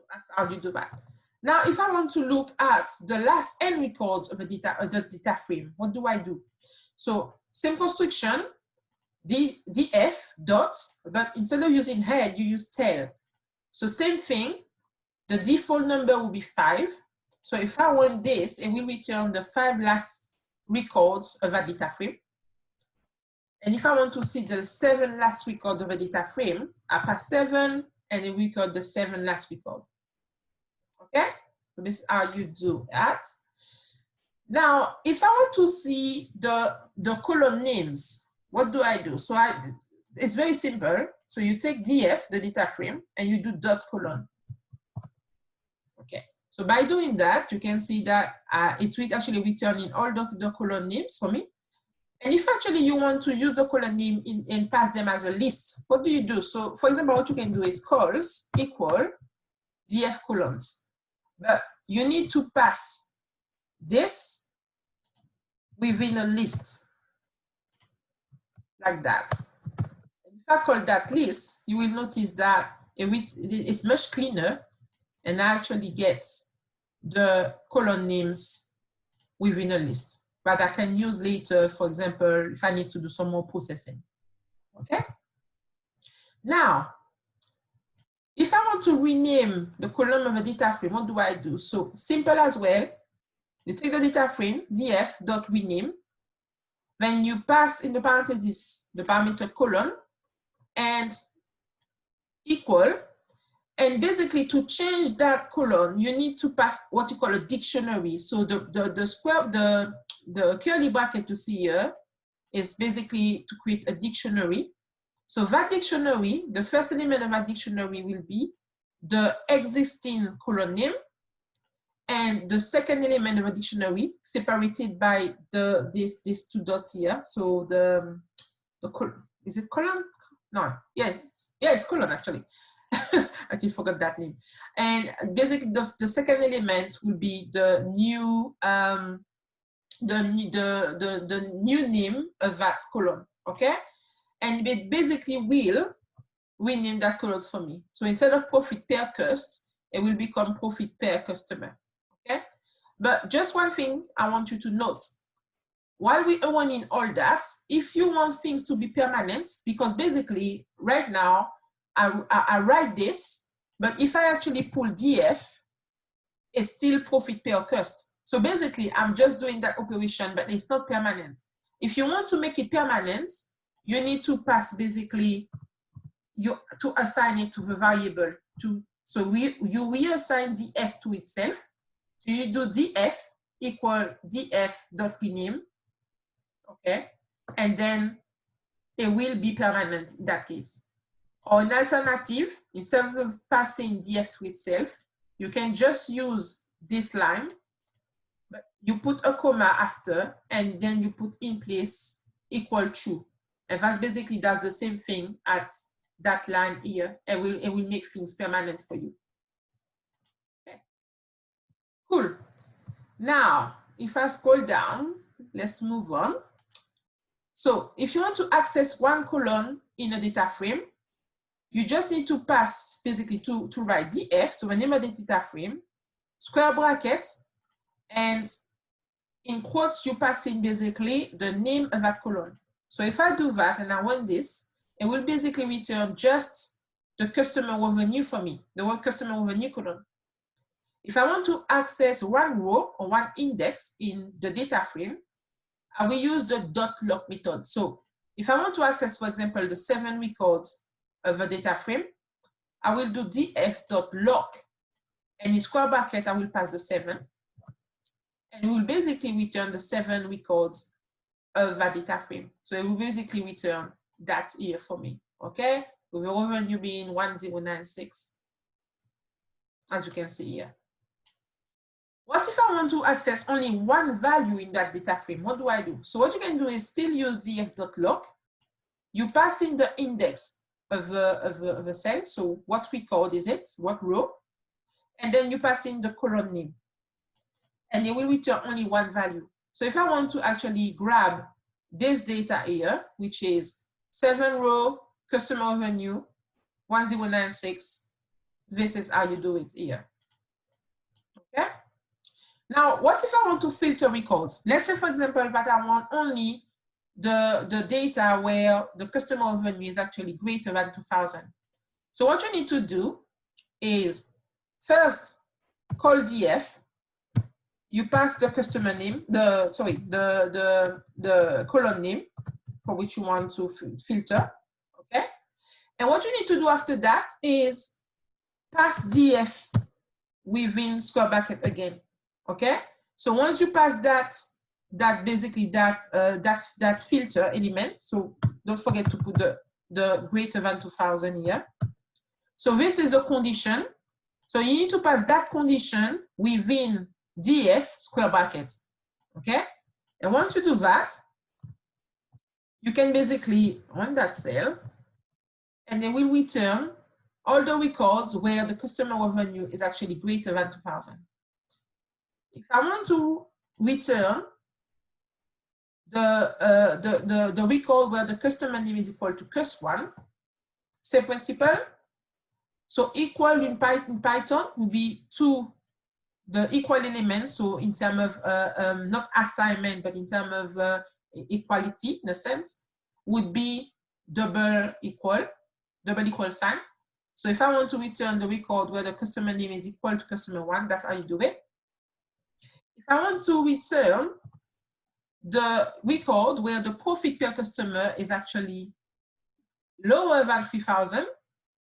That's how you do that. Now, if I want to look at the last n records of the data frame, what do I do? So same construction, df dot, but instead of using head, you use tail. So same thing, the default number will be 5. So if I want this, it will return the 5 last records of a data frame. And if I want to see the 7 last record of a data frame, I pass 7 and it record the 7 last record. Okay? So this is how you do that. Now, if I want to see the column names, what do I do? So it's very simple. So you take df, the data frame, and you do dot column. Okay. So by doing that, you can see that it will actually return in all the column names for me. And if actually you want to use the column name and pass them as a list, what do you do? So for example, what you can do is calls equal df columns. But you need to pass this within a list like that. And if I call that list, you will notice that it's much cleaner and I actually get the column names within a list that I can use later, for example, if I need to do some more processing. Okay? Now, if I want to rename the column of a data frame, what do I do? So simple as well. You take the data frame, df.rename, then you pass in the parentheses the parameter column and equal. And basically to change that column, you need to pass what you call a dictionary. So the curly bracket you see here is basically to create a dictionary. So that dictionary, the first element of that dictionary will be the existing column name, and the second element of a dictionary separated by these 2 dots here. So is it column? No, yeah, it's column actually. I actually forgot that name. And basically the second element will be the new new name of that column. Okay? And it basically will rename that column for me. So instead of profit per cost, it will become profit per customer. Okay? But just one thing I want you to note. While we are running all that, if you want things to be permanent, because basically right now I write this, but if I actually pull df, it's still profit per cost. So basically I'm just doing that operation, but it's not permanent. If you want to make it permanent, you need to pass basically to assign it to the variable. So you reassign df to itself. So you do df equal df.rename. Okay, and then it will be permanent in that case. Or an alternative, instead of passing df to itself, you can just use this line, but you put a comma after, and then you put in place equal true. And that's basically does the same thing at that line here, and it will make things permanent for you. Okay. Cool. Now, if I scroll down, let's move on. So if you want to access one column in a data frame, you just need to pass basically to write df, so the name of the data frame, square brackets, and in quotes, you pass in basically the name of that column. So if I do that and I run this, it will basically return just the customer revenue for me, the word customer revenue column. If I want to access one row or one index in the data frame, I will use the .lock method. So if I want to access, for example, the 7 records of a data frame, I will do df.lock, and in square bracket, I will pass the 7. and it will basically return the 7 records of that data frame. So it will basically return that here for me, okay? With the revenue being 1096, as you can see here. What if I want to access only one value in that data frame? What do I do? So what you can do is still use df.lock. You pass in the index of the cell. So what record is it? What row? And then you pass in the column name. And it will return only one value. So if I want to actually grab this data here, which is 7 row, customer revenue, 1096, this is how you do it here. Okay? Now, what if I want to filter records? Let's say, for example, that I want only the data where the customer revenue is actually greater than 2,000. So what you need to do is first call df. You pass the customer name, the column name for which you want to filter, okay? And what you need to do after that is pass df within square bracket again, okay? So once you pass that filter element, so don't forget to put the greater than 2,000 here. So this is the condition. So you need to pass that condition within df square bracket, okay? And once you do that, you can basically run that cell, and they will return all the records where the customer revenue is actually greater than 2,000. If I want to return the record where the customer name is equal to +1, same principle. So equal in Python will be to the equal element. So in terms of not assignment, but in terms of equality, in a sense, would be double equal sign. So if I want to return the record where the customer name is equal to customer 1, that's how you do it. If I want to return the record where the profit per customer is actually lower than 3,000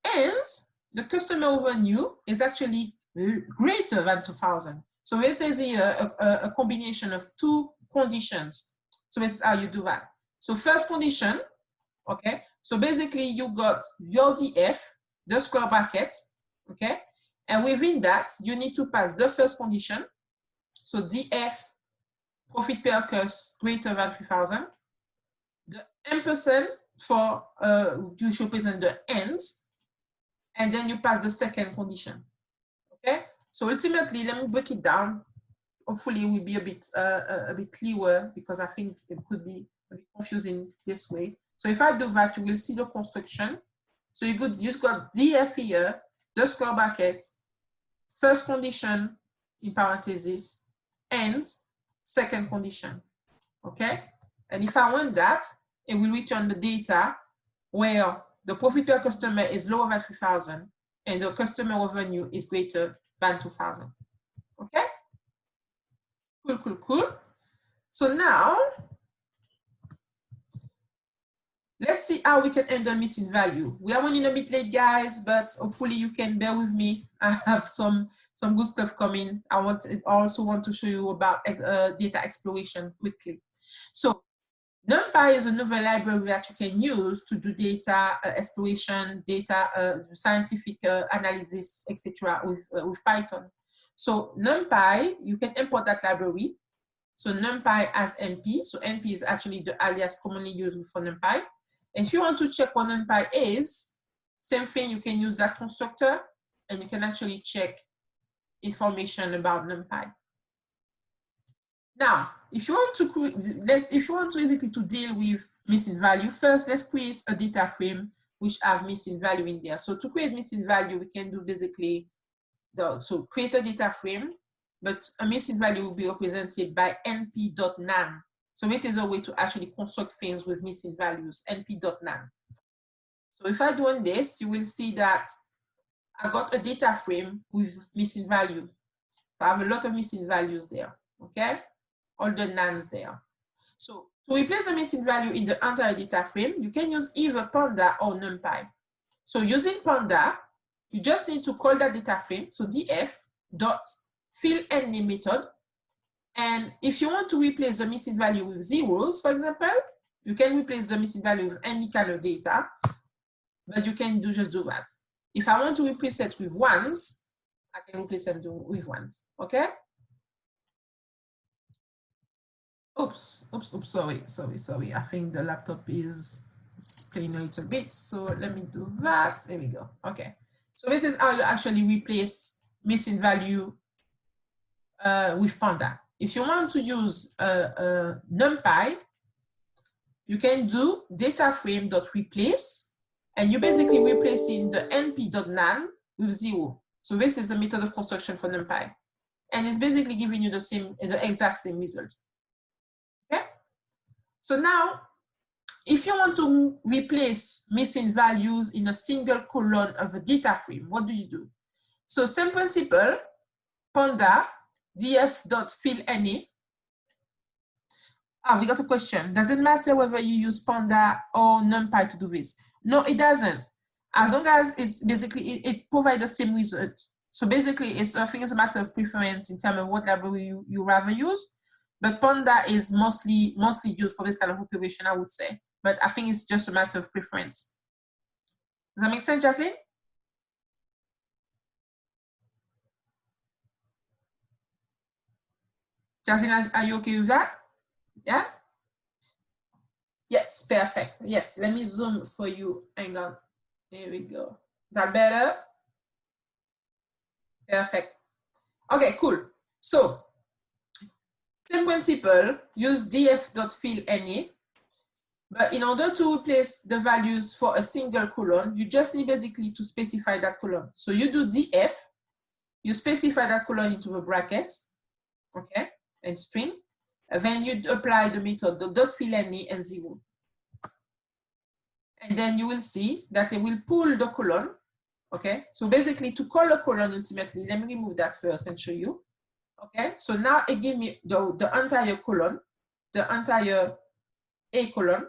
and the customer revenue is actually greater than 2,000. So this is here a combination of two conditions. So this is how you do that. So first condition, okay? So basically you got your df, the square bracket, okay? And within that, you need to pass the first condition. So df profit per cus greater than 3,000. The ampersand for you should present the ends, and then you pass the second condition. Okay. So ultimately, let me break it down. Hopefully, it will be a bit clearer because I think it could be a bit confusing this way. So if I do that, you will see the construction. So you've got df here, the square bracket, first condition in parentheses, ends, second condition, okay? And if I want that, it will return the data where the profit per customer is lower than 3,000 and the customer revenue is greater than 2,000, okay? Cool. So now, let's see how we can handle missing value. We are running a bit late, guys, but hopefully you can bear with me. I have some good stuff coming. I also want to show you about data exploration quickly. So NumPy is another library that you can use to do data exploration, data scientific analysis, etc. with Python. So NumPy, you can import that library. So NumPy as NP. So NP is actually the alias commonly used for NumPy. And if you want to check what NumPy is, same thing, you can use that constructor and you can actually check information about NumPy. Now, if you want to basically to deal with missing value, first let's create a data frame which have missing value in there. So to create missing value, we can do basically so create a data frame, but a missing value will be represented by np.nan. So it is a way to actually construct things with missing values, np.nan. So if I do this, you will see that I got a data frame with missing value. I have a lot of missing values there, okay? All the nans there. So to replace the missing value in the entire data frame, you can use either Panda or NumPy. So using Panda, you just need to call that data frame, so df.fillName method, And if you want to replace the missing value with zeros, for example, you can replace the missing value with any kind of data, but you can just do that. If I want to replace it with ones, I can replace them with ones, okay? Oops, sorry. I think the laptop is playing a little bit, so let me do that. There we go, okay. So this is how you actually replace missing value with Panda. If you want to use NumPy, you can do dataframe.replace, and you basically replacing the np.nan with 0. So this is the method of construction for NumPy. And it's basically giving you the exact same result. Okay? So now, if you want to replace missing values in a single column of a data frame, what do you do? So same principle, Panda, df.fillAny. We got a question. Does it matter whether you use Panda or NumPy to do this? No, it doesn't. As long as it's basically, it provides the same result. So basically, I think it's a matter of preference in terms of what library you rather use. But Panda is mostly used for this kind of operation, I would say. But I think it's just a matter of preference. Does that make sense, Jaslyn? Jaslyn, are you okay with that? Yeah? Yes, perfect. Yes, let me zoom for you. Hang on. Here we go. Is that better? Perfect. Okay, cool. So, same principle, use df.fillAny. But in order to replace the values for a single column, you just need basically to specify that column. So you do df, you specify that column into the brackets, okay, and string. And then you apply the method, the .fillAny and 0. And then you will see that it will pull the column, okay? So basically to call a column ultimately, let me remove that first and show you, okay? So now it gives me the entire column, the entire A column.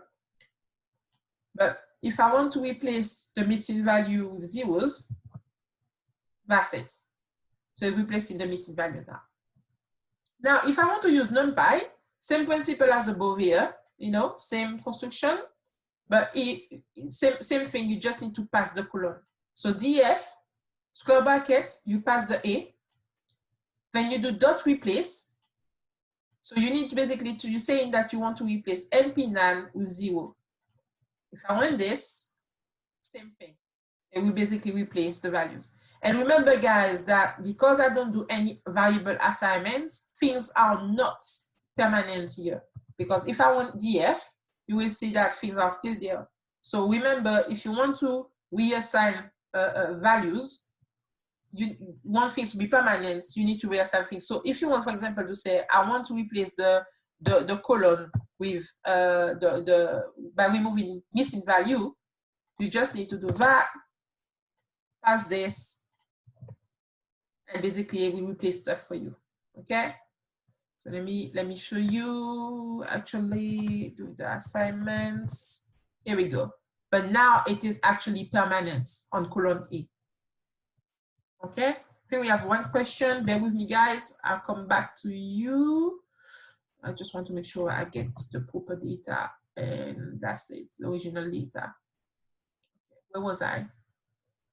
But if I want to replace the missing value with zeros, that's it. So replacing the missing value now. Now, if I want to use NumPy, same principle as above here, you know, same construction, but same thing, you just need to pass the column. So df, square bracket, you pass the A, then you do dot replace. So you need to basically, you're saying that you want to replace np.nan with 0. If I want this, same thing. It will basically replace the values. And remember, guys, that because I don't do any variable assignments, things are not permanent here. Because if I want df, you will see that things are still there. So remember, if you want to reassign values, you want things to be permanent, you need to reassign things. So if you want, for example, to say, I want to replace the column with by removing missing value, you just need to do that, pass this, and basically it will replace stuff for you. Okay? So let me show you, actually do the assignments. Here we go. But now it is actually permanent on column A. Okay? I think we have one question. Bear with me, guys. I'll come back to you. I just want to make sure I get the proper data, and that's it, the original data. Where was I?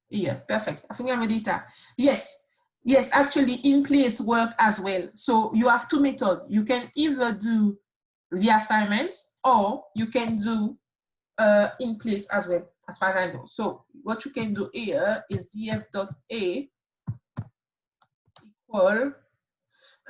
Yeah, perfect. I think I have the data. Yes, actually in place work as well. So you have two methods. You can either do the assignments or you can do in place as well, as far as I know. So what you can do here is df.a equal,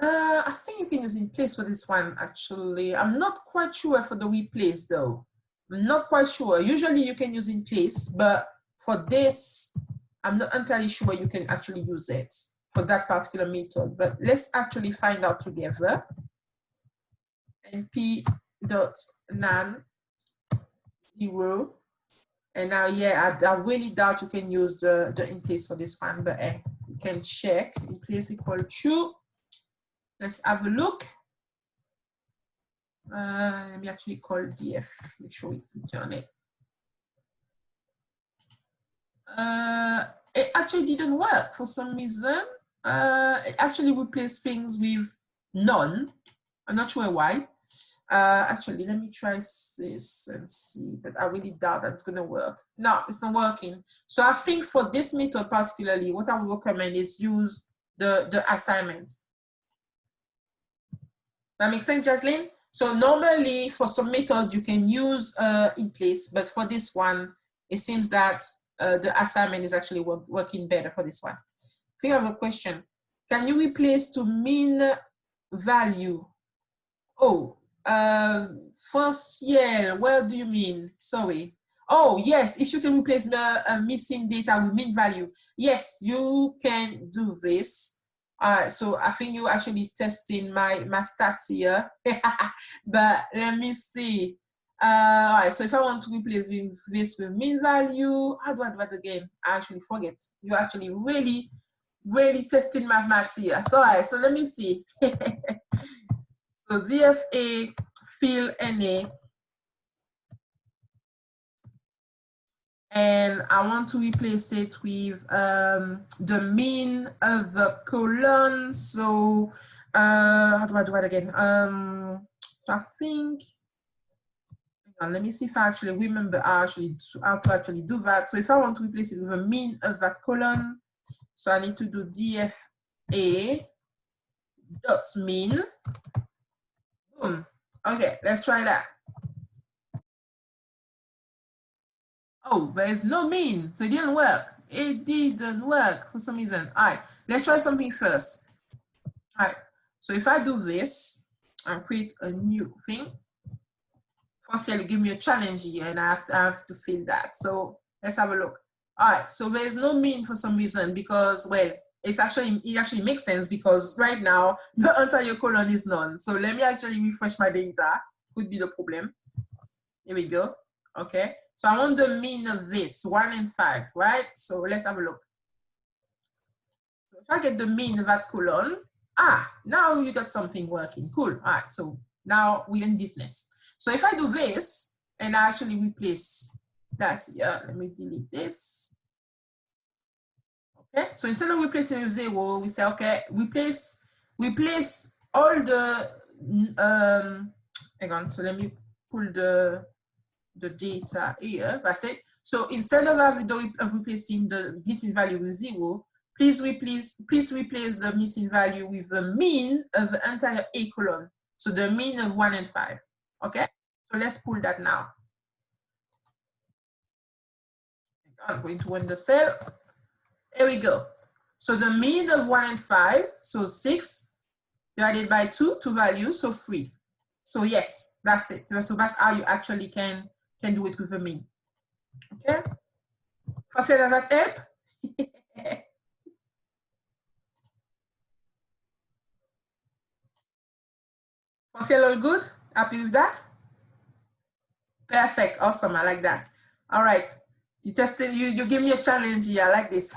I think you can use in place for this one, actually. I'm not quite sure for the replace though. I'm not quite sure. Usually you can use in place, but for this, I'm not entirely sure you can actually use it for that particular method. But let's actually find out together. np.nan 0. And now, yeah, I really doubt you can use the in place for this one, but you can check in place equal true. Let's have a look. Let me actually call df, make sure we return it. It actually didn't work for some reason. It actually replaced things with none. I'm not sure why. Actually, let me try this and see, but I really doubt that's going to work. No, it's not working. So I think for this method particularly, what I would recommend is use the assignment. That makes sense, Jaslyn? So normally for some methods you can use in place, but for this one, it seems that the assignment is actually working better for this one. I think I have a question. Can you replace to mean value? Oh, Franciel, what do you mean? Sorry. Oh, yes, if you can replace the missing data with mean value. Yes, you can do this. So I think you're actually testing my stats here. But let me see. All right, so if I want to replace this with mean value, how do I do that again? I actually forget. You're actually really testing my maths here. So, all right, so let me see. So DFA, fill NA, and I want to replace it with the mean of the colon. So how do I do that again? I think, hang on, let me see if I actually remember how to actually do that. So if I want to replace it with a mean of that colon, so I need to do DFA dot mean. Boom. Okay, let's try that. Oh, there is no mean, so it didn't work. It didn't work for some reason. All right, let's try something first. All right, so if I do this and create a new thing, first you give me a challenge here and I have to fill that. So let's have a look. All right, so there's no mean for some reason because, well, it actually makes sense because right now the entire colon is none. So let me actually refresh my data. Could be the problem. Here we go. Okay. So I want the mean of this, 1 and 5, right? So let's have a look. So if I get the mean of that colon, now you got something working. Cool. All right. So now we're in business. So if I do this and I actually replace that here, let me delete this. Okay. So instead of replacing with 0, we say, okay, replace all the, hang on. So let me pull the data here. That's it. So instead of replacing the missing value with 0, please replace the missing value with the mean of the entire A column. So the mean of 1 and 5. Okay. So let's pull that now. I'm going to run the cell. Here we go. So the mean of 1 and 5, so 6 divided by 2 values, so 3. So yes, that's it. So that's how you actually can do it with the mean. Okay? First, does that help? Marcel, all good? Happy with that? Perfect. Awesome. I like that. All right. You tested, you give me a challenge here. I like this.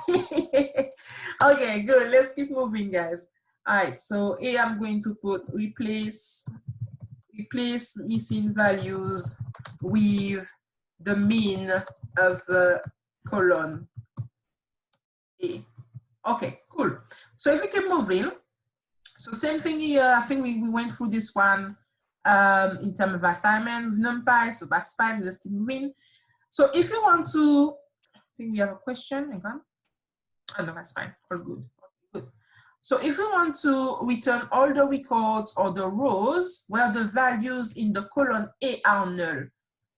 Okay, good. Let's keep moving, guys. All right. So here I'm going to put replace missing values with the mean of the column A. Okay, cool. So if we keep moving, so same thing here. I think we went through this one in terms of assignment with NumPy, so that's fine. Let's keep moving. So if you want to, I think we have a question. Hang on. Oh, no, that's fine. All good. Good. So if we want to return all the records or the rows where the values in the column A are null.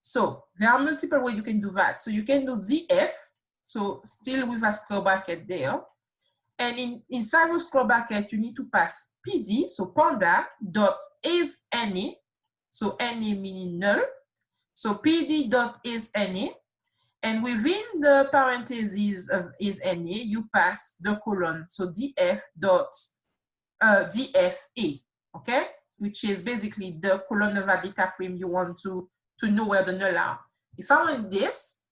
So there are multiple ways you can do that. So you can do df, so still with a square bracket there. And inside the square bracket, you need to pass PD, so panda dot is any, so any meaning null. So PD dot is any, and within the parentheses of is any, you pass the colon, so df dot dfa, okay, which is basically the colon of a data frame you want to know where the null are. If I want this,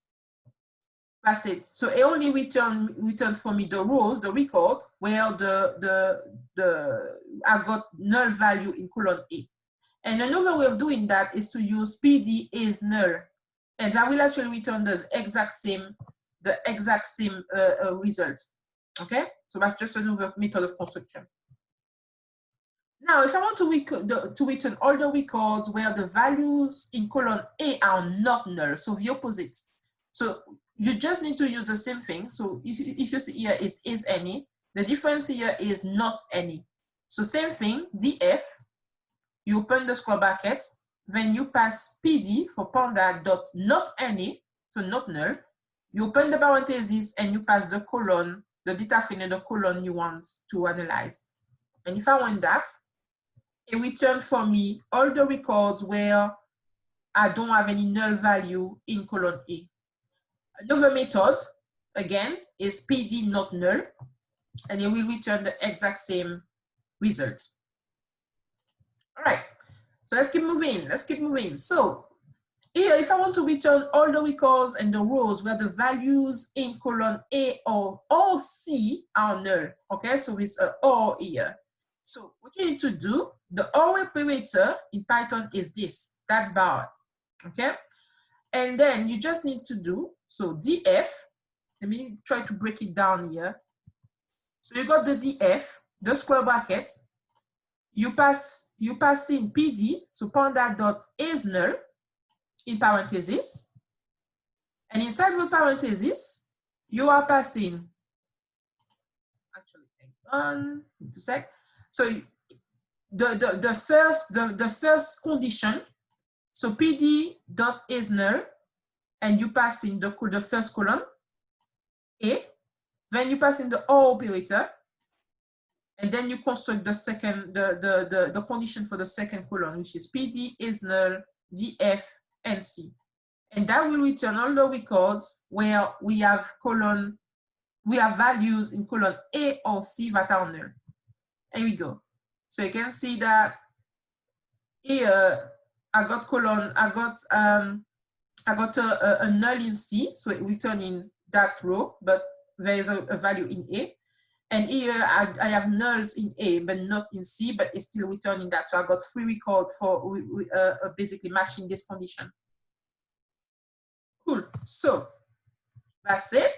that's it. So it only returns for me the rows, the record where I got null value in column A. And another way of doing that is to use PD is null, and that will actually return the exact same result. Okay, so that's just another method of construction. Now, if I want to return all the records where the values in column A are not null, so the opposite. So you just need to use the same thing. So if you see here is any, the difference here is not any. So same thing, df, you open the square bracket, then you pass pd for panda dot not any, so not null. You open the parentheses and you pass the colon, the data frame in the colon you want to analyze. And if I want that, it returns for me all the records where I don't have any null value in column A. Another method, again, is pd not null, and it will return the exact same result. All right, so let's keep moving. So here, if I want to return all the records and the rows where the values in column A or C are null, okay, so it's an OR here. So what you need to do, the OR operator in Python is this, that bar, okay? And then you just need to do, so df, let me try to break it down here. So you got the df, the square bracket, you pass in pd, so panda dot is null in parentheses, and inside the parentheses, you are passing, actually, hang on, 2 seconds. So the first condition, so pd dot is null, and you pass in the first column, A, then you pass in the OR operator, and then you construct the second, the condition for the second column, which is pd is null, df, and c. And that will return all the records where we have values in column A or C that are null. Here we go. So you can see that here I got a null in C, so it returning that row, but there is a value in A. And here I have nulls in A, but not in C, but it's still returning that. So I got 3 records for basically matching this condition. Cool. So that's it.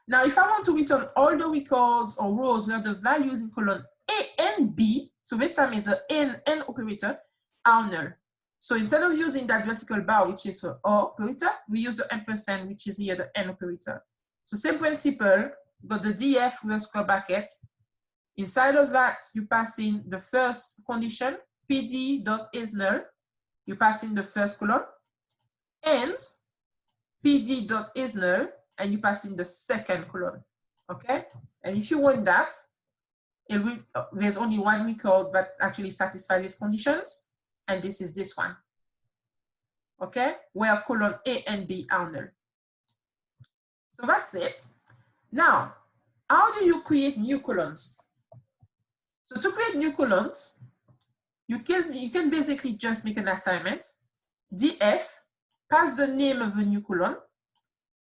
Now, if I want to return all the records or rows where the values in column A and B, so this time is an N operator, are null. So instead of using that vertical bar, which is for OR operator, we use the ampersand, which is here the N operator. So same principle, got the df with a square bracket. Inside of that, you pass in the first condition, pd dot is null. You pass in the first column, and pd dot is null, and you pass in the second column. Okay? And if you want that, there's only one record that actually satisfies these conditions, and this is this one. Okay? Where column A and B are null. So that's it. Now, how do you create new columns? So to create new columns, you can basically just make an assignment. df, pass the name of the new column,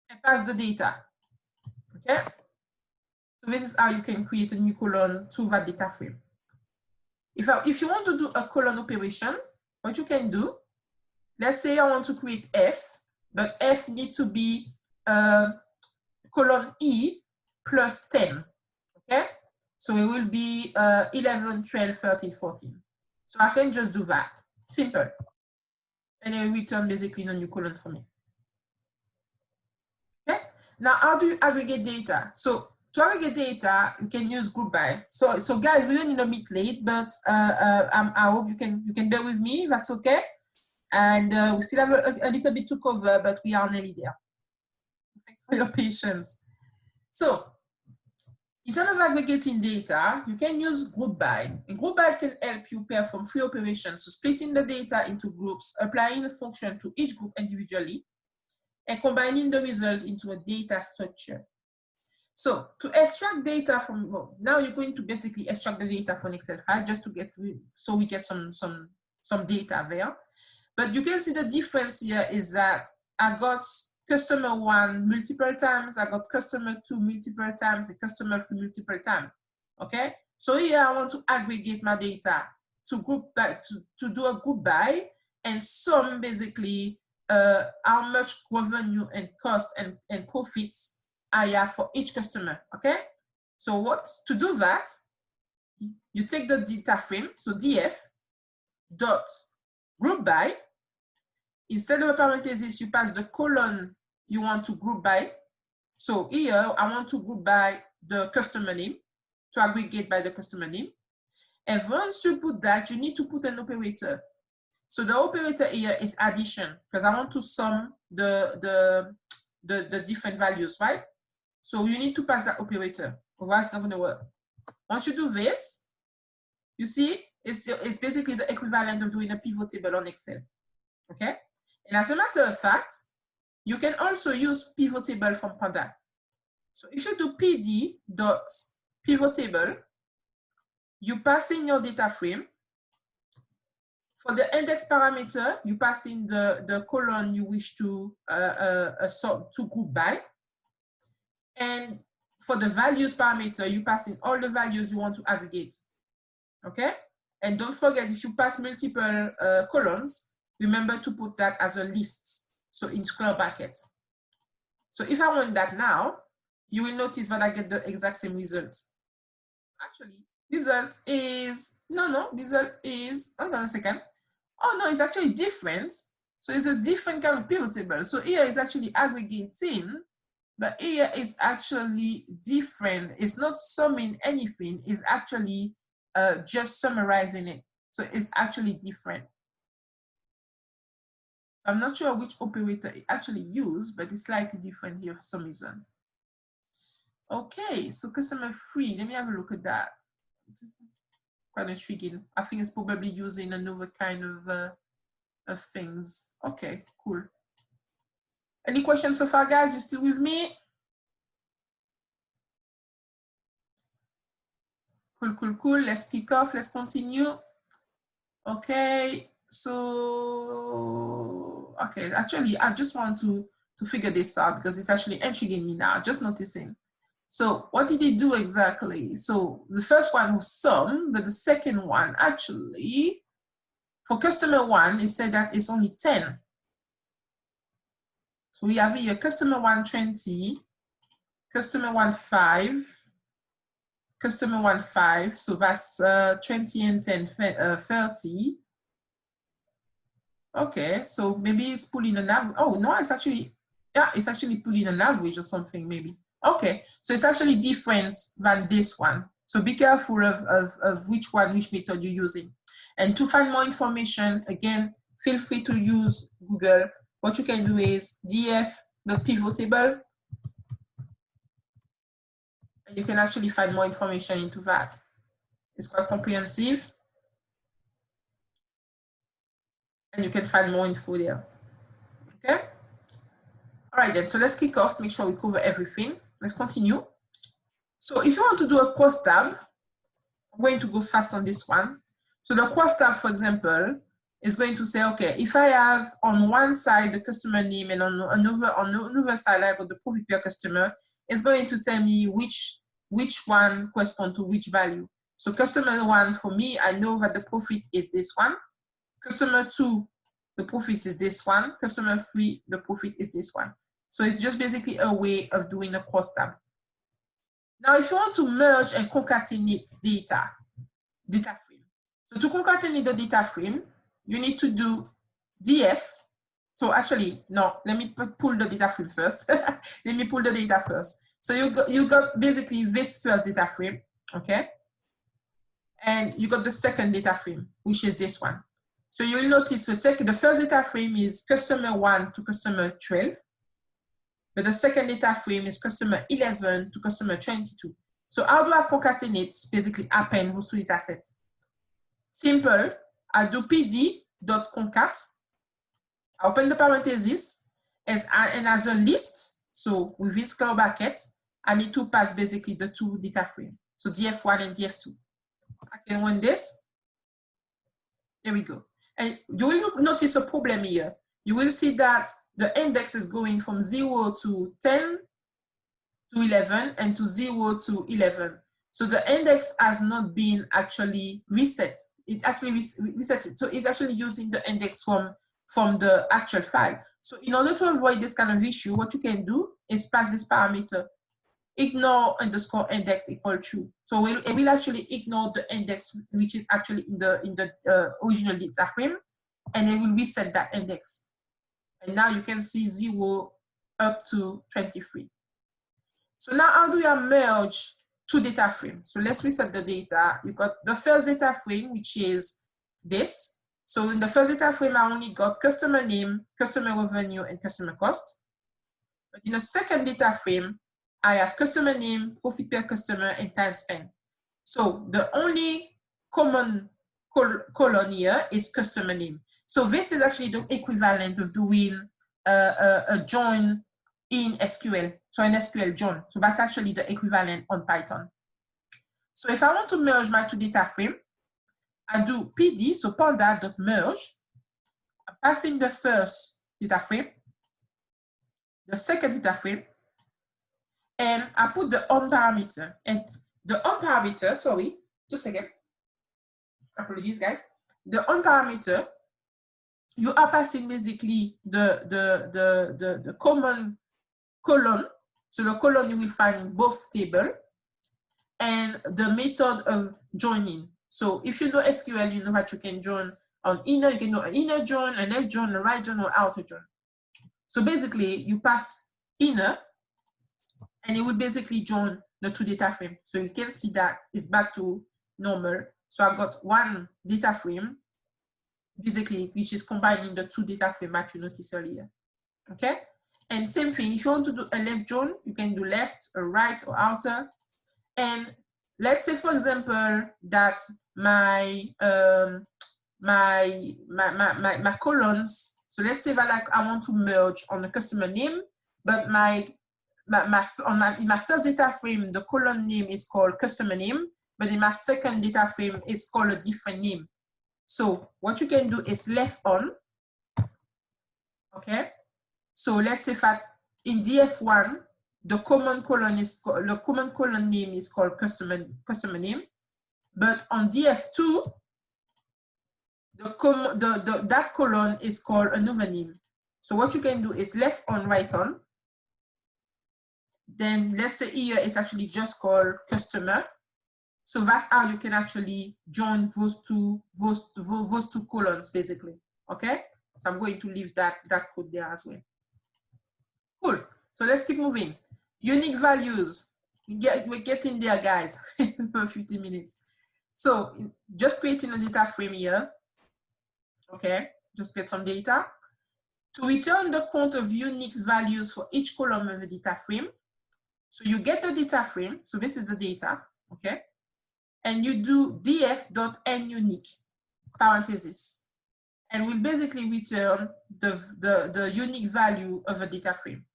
and pass the data. Okay? So this is how you can create a new column to that data frame. If you want to do a colon operation, what you can do, let's say I want to create F, but F need to be column E plus 10, okay? So it will be 11, 12, 13, 14. So I can just do that, simple. And it will return basically a new column for me. Okay, now how do you aggregate data? So to aggregate data, you can use group by. So guys, we're running a bit late, but I hope you can bear with me, that's okay. And we still have a little bit to cover, but we are nearly there. Thanks for your patience. So, in terms of aggregating data, you can use group by. And group by can help you perform 3 operations, so splitting the data into groups, applying a function to each group individually, and combining the result into a data structure. So, to extract data from, well, now you're going to basically extract the data from Excel file just to get, so we get some data there. But you can see the difference here is that I got customer 1 multiple times, I got customer 2 multiple times, and customer 3 multiple times. Okay, so here I want to aggregate my data to group by, to do a group by and sum basically how much revenue and cost and profits I have for each customer. Okay, so what to do that? you take the data frame, so df dot group by. Instead of a parenthesis, you pass the colon you want to group by. So here, I want to group by the customer name, to aggregate by the customer name. And once you put that, you need to put an operator. So the operator here is addition, because I want to sum the different values, right? So you need to pass that operator, otherwise it's not going to work. Once you do this, you see, it's basically the equivalent of doing a pivot table on Excel, okay? And as a matter of fact, you can also use pivot table from Panda. So if you do pd dot pivot table, you pass in your data frame. For the index parameter, you pass in the column you wish to sort to group by. And for the values parameter, you pass in all the values you want to aggregate. Okay? And don't forget, if you pass multiple columns, remember to put that as a list, so in square bracket. So if I want that now, you will notice that I get the exact same result. Actually, result is, result is, hold on a second. Oh no, it's actually different. So it's a different kind of pivot table. So here it's actually aggregating, but here it's actually different. It's not summing anything, it's actually just summarizing it. So it's actually different. I'm not sure which operator it actually used, but it's slightly different here for some reason. Okay, so customer free, let me have a look at that. Quite intriguing. I think it's probably using another kind of things. Okay, cool. Any questions so far, guys? You still with me? Cool. Let's kick off. Let's continue. Okay, so, okay, actually, I just want to figure this out because it's actually intriguing me now, just noticing. So what did he do exactly? So the first one was sum, but the second one actually, for customer one, it said that it's only 10. So we have here customer one 20, customer one 5, customer one 5. So that's 20 and 10, 30. Okay, so maybe it's pulling an average. Oh no, it's actually, yeah, it's actually pulling an average or something maybe. Okay, so it's actually different than this one. So be careful of which method you're using. And to find more information, again, feel free to use Google. What you can do is df.pivot table, and you can actually find more information into that. It's quite comprehensive. And you can find more info there. Okay? All right then, so let's kick off, make sure we cover everything. Let's continue. So if you want to do a cross tab, I'm going to go fast on this one. So the cross tab, for example, is going to say, okay, if I have on one side the customer name and on another side I got the profit per customer, it's going to tell me which one corresponds to which value. So customer one, for me, I know that the profit is this one. Customer two, the profit is this one. Customer three, the profit is this one. So it's just basically a way of doing a cross tab. Now, if you want to merge and concatenate data frame. So to concatenate the data frame, you need to do df. So actually, no, let me pull the data frame first. Let me pull the data first. So you got basically this first data frame, okay? And you got the second data frame, which is this one. So you'll notice the first data frame is customer 1 to customer 12. But the second data frame is customer 11 to customer 22. So how do I concatenate, basically append those two data sets? Simple, I do pd.concat, I open the parenthesis, and as a list, so within square bracket, I need to pass basically the two data frames. So df1 and df2. I can run this. There we go. And you will notice a problem here. You will see that the index is going from 0 to 10 to 11 and to 0 to 11. So the index has not been actually reset. It actually reset it. So it's actually using the index from the actual file. So in order to avoid this kind of issue, what you can do is pass this parameter. ignore underscore index equal true. So it will actually ignore the index which is actually in the original data frame, and it will reset that index. And now you can see 0 up to 23. So now how do you merge two data frames? So let's reset the data. You got the first data frame, which is this. So in the first data frame, I only got customer name, customer revenue, and customer cost. But in the second data frame, I have customer name, profit per customer, and time spent. So the only common column here is customer name. So this is actually the equivalent of doing a join in SQL. So an SQL join. So that's actually the equivalent on Python. So if I want to merge my two data frame, I do PD, so panda.merge. I'm passing the first data frame, the second data frame, and I put the on parameter. And the on parameter, sorry, just a second. Apologies, guys. The on parameter, you are passing basically the common column. So the column you will find in both tables, and the method of joining. So if you know SQL, you know that you can join on inner, you can do an inner join, an left join, a right join, or outer join. So basically, you pass inner, and it will basically join the two data frame. So you can see that it's back to normal. So I've got one data frame, basically, which is combining the two data frame that you noticed earlier. Okay? And same thing, if you want to do a left join, you can do left, or right, or outer. And let's say, for example, that my columns, so let's say that like I want to merge on the customer name, but in my first data frame, the column name is called customer name, but in my second data frame, it's called a different name. So what you can do is left on, okay? So let's say that in DF1, the common column name is called customer name, but on DF2, that column is called another name. So what you can do is left on, right on. Then let's say here it's actually just called customer. So that's how you can actually join those two columns basically. Okay. So I'm going to leave that code there as well. Cool. So let's keep moving. Unique values. We're getting there, guys. For 50 minutes. So just creating a data frame here. Okay. Just get some data. To return the count of unique values for each column of the data frame. So you get the data frame. So this is the data. Okay. And you do df.nUnique parenthesis. And we'll basically return the unique value of a data frame.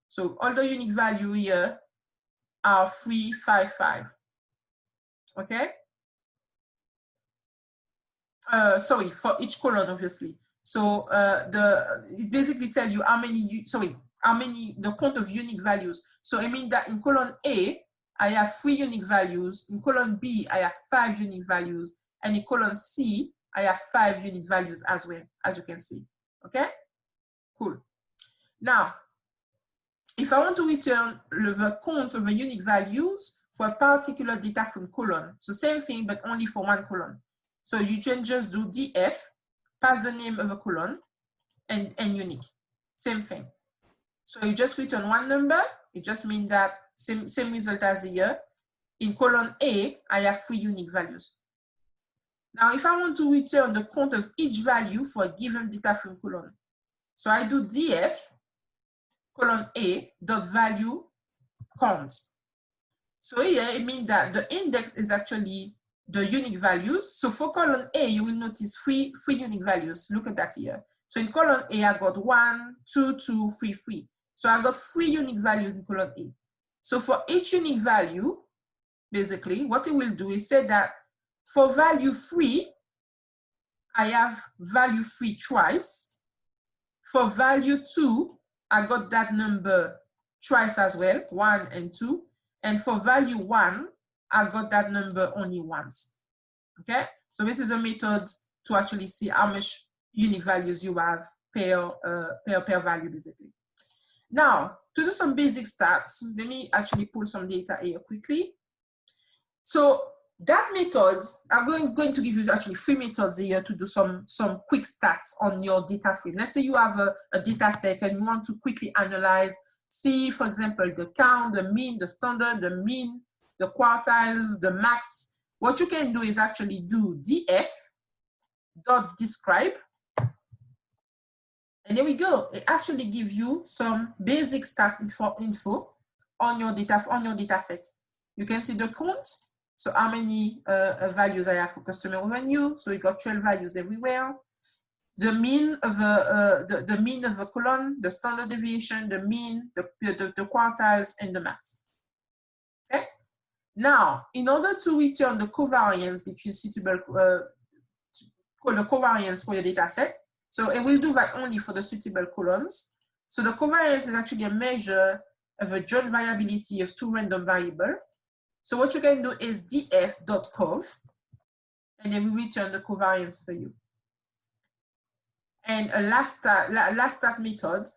So all the unique value here are 355. Okay? Sorry, for each column, obviously. So it basically tells you how many, the count of unique values. So I mean that in column A, I have 3 unique values. In column B, I have 5 unique values. And in column C, I have 5 unique values as well, as you can see. Okay? Cool. Now, if I want to return the count of the unique values for a particular data frame column, so same thing, but only for one column. So you can just do df, pass the name of a column, and unique. Same thing. So you just return one number. It just means that same result as here. In column A, I have 3 unique values. Now, if I want to return the count of each value for a given data frame column, so I do df column A dot value counts. So here it means that the index is actually the unique values. So for column A, you will notice three unique values. Look at that here. So in column A, I got 1, 2, 2, 3, 3. So I got 3 unique values in column A. So for each unique value, basically, what it will do is say that for value 3, I have value 3 twice. For value 2, I got that number twice as well, 1 and 2. And for value 1, I got that number only once. Okay? So this is a method to actually see how much unique values you have per value, basically. Now, to do some basic stats, let me actually pull some data here quickly. So that method, I'm going to give you actually 3 methods here to do some quick stats on your data frame. Let's say you have a data set and you want to quickly analyze, see, for example, the count, the mean, the standard, the mean, the quartiles, the max. What you can do is actually do df.describe. And there we go. It actually gives you some basic stat info on your data set. You can see the counts. So how many values I have for customer revenue? So we got 12 values everywhere. The mean of the mean of a column, the standard deviation, the mean, the quartiles, and the max. Okay. Now, in order to return the covariance between suitable the covariance for your data set, so it will do that only for the suitable columns. So the covariance is actually a measure of a joint variability of 2 random variables. So what you can do is df.cov, and then we return the covariance for you. And a last start method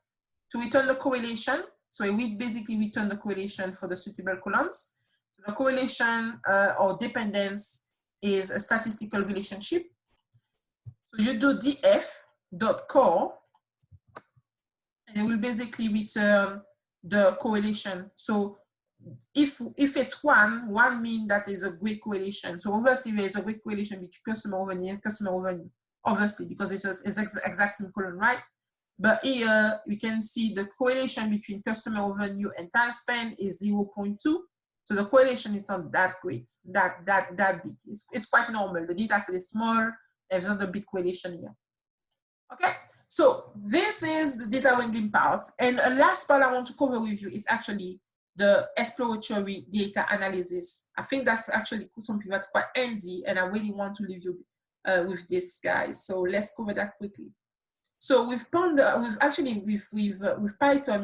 to return the correlation. So it will basically return the correlation for the suitable columns. So the correlation or dependence is a statistical relationship. So you do df.core, and it will basically return the correlation. So if it's one mean that is a great correlation. So obviously there is a great correlation between customer revenue and customer revenue, obviously, because it's exact same column, right? But here we can see the correlation between customer revenue and time spent is 0.2. So the correlation is not that great, that big. It's quite normal. The data set is small. There's not a big correlation here. Okay, so this is the data wrangling part. And a last part I want to cover with you is actually the exploratory data analysis. I think that's actually something that's quite handy, and I really want to leave you with this, guys. So let's cover that quickly. So with Python,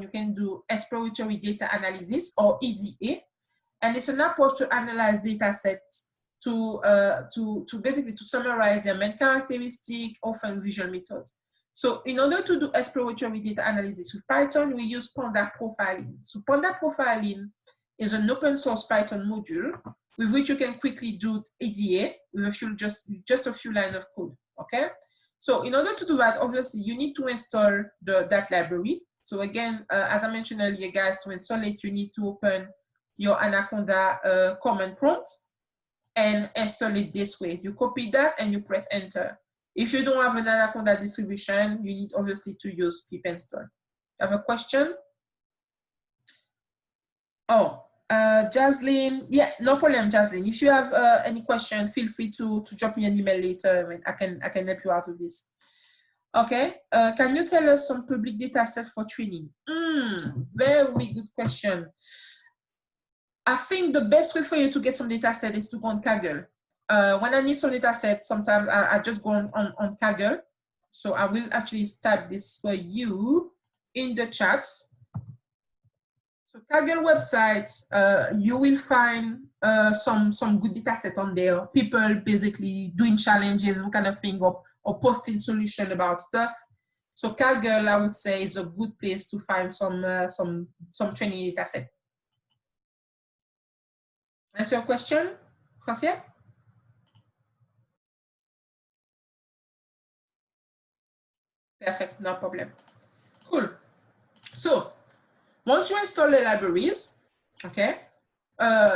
you can do exploratory data analysis, or EDA, and it's an approach to analyze data sets to basically to summarize their main characteristic, often visual methods. So in order to do exploratory data analysis with Python, we use Panda profiling. So Panda profiling is an open source Python module with which you can quickly do EDA with a few, just a few lines of code, okay? So in order to do that, obviously you need to install that library. So again, as I mentioned earlier, guys, to install it, you need to open your Anaconda command prompt and install it this way. You copy that and you press enter. If you don't have an Anaconda distribution, you need obviously to use pip install. You have a question? Oh, Jaslyn, yeah, no problem, Jaslyn. If you have any question, feel free to drop me an email later, and I can help you out with this. Okay, can you tell us some public data set for training? Very good question. I think the best way for you to get some data set is to go on Kaggle. When I need some data set, sometimes I just go on Kaggle. So I will actually type this for you in the chat. So Kaggle websites, you will find some good data set on there. People basically doing challenges, kind of thing, or posting solution about stuff. So Kaggle, I would say, is a good place to find some training data set. Answer your question, Francia? Perfect, no problem. Cool. So once you install the libraries, okay,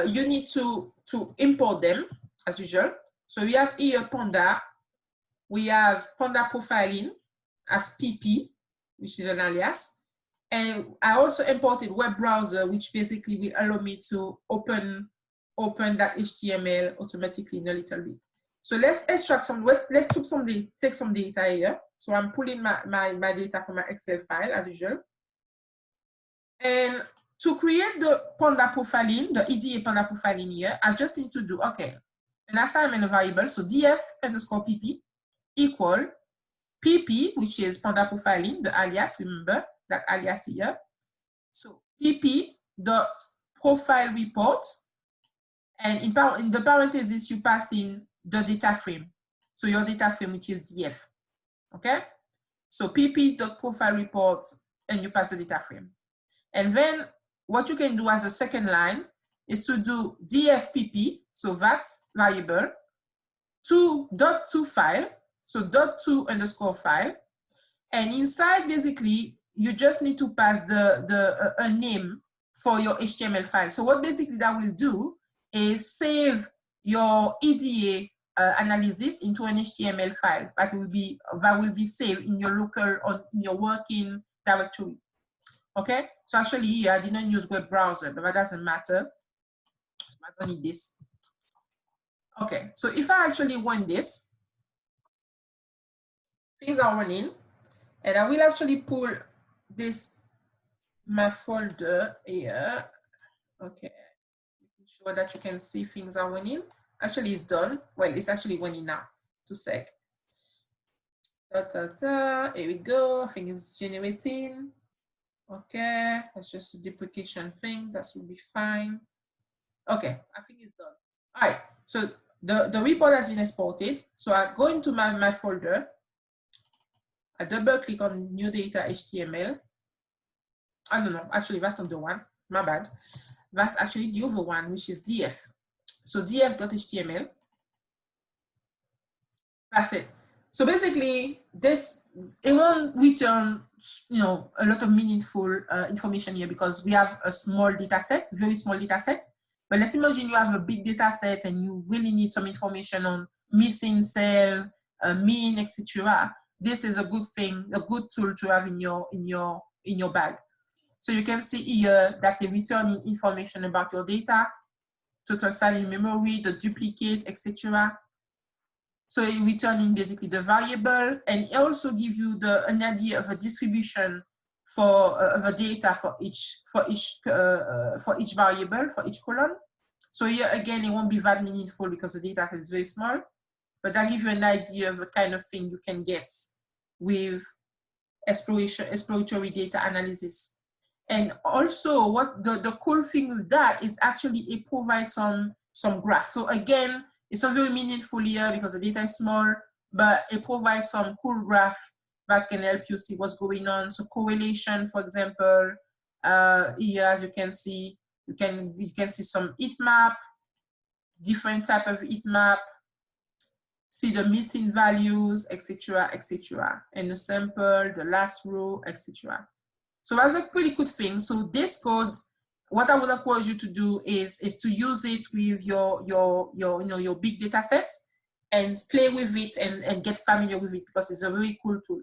you need to import them as usual. So we have here Panda. We have Panda profiling as PP, which is an alias. And I also imported web browser, which basically will allow me to open that HTML automatically in a little bit. So let's extract some, let's take some data here. So I'm pulling my data from my Excel file as usual. And to create the Panda profiling, the EDA Panda profiling here, I just need to do, okay, an assignment variable, so df_pp equal pp, which is Panda profiling, the alias, remember that alias here. So pp.profile report, and in the parentheses, you pass in the data frame. So your data frame, which is df, okay? So pp.profile report, and you pass the data frame. And then what you can do as a second line is to do dfpp, so that variable, .to file, so .to underscore file. And inside, basically, you just need to pass a name for your HTML file. So what basically that will do is save your EDA analysis into an HTML file that will be saved in your local, or in your working directory. Okay, so actually here I didn't use web browser, but that doesn't matter. I don't need this. Okay, so if I actually want this, things are running, and I will actually pull this, my folder here. Okay, making sure that you can see things are running. Actually, it's done. Well, it's actually running now. 2 sec. Here we go. I think it's generating. Okay, that's just a deprecation thing. That will be fine. Okay, I think it's done. All right, so the report has been exported. So I go into my folder. I double click on new data HTML. I don't know, actually that's not the one, my bad. That's actually the other one, which is df. So df.html. That's it. So basically, it won't return, a lot of meaningful information here, because we have a small data set, very small data set. But let's imagine you have a big data set and you really need some information on missing cell, mean, etc. This is a good thing, a good tool to have in your bag. So you can see here that they return information about your data, total size in memory, the duplicate, etc. So it returning basically the variable, and it also gives you an idea of a distribution for the data for each variable, for each column. So here again, it won't be that meaningful because the data is very small, but that gives you an idea of the kind of thing you can get with exploratory data analysis. And also, what the cool thing with that is actually it provides some graphs. So again, it's not very meaningful here because the data is small, but it provides some cool graph that can help you see what's going on. So correlation, for example, here as you can see, you can see some heat map, different type of heat map, see the missing values, etc., etc., and the sample, the last row, etc. So that's a pretty good thing. So this code, what I would encourage you to do is to use it with your big data sets and play with it and get familiar with it, because it's a very cool tool.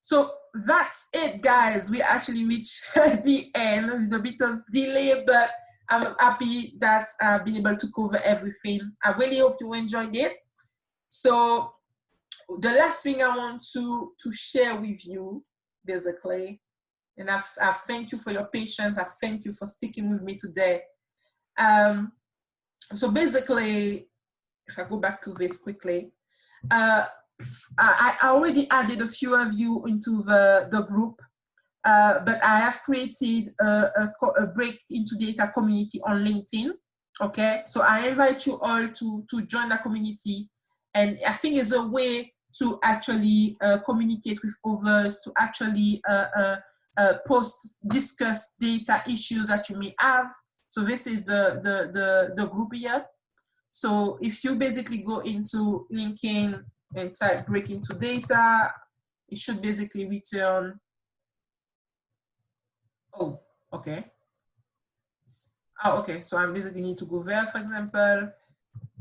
So that's it, guys. We actually reached the end with a bit of delay, but I'm happy that I've been able to cover everything. I really hope you enjoyed it. So the last thing I want to share with you, basically, and I thank you for your patience. I thank you for sticking with me today. So basically, if I go back to this quickly, I already added a few of you into the group, but I have created a Break into Data community on LinkedIn. Okay, so I invite you all to join the community, and I think it's a way to actually communicate with others, to actually discuss data issues that you may have. So this is the group here. So if you basically go into LinkedIn and type Break into Data, it should basically return. Oh, okay. Oh, okay. So I basically need to go there, for example,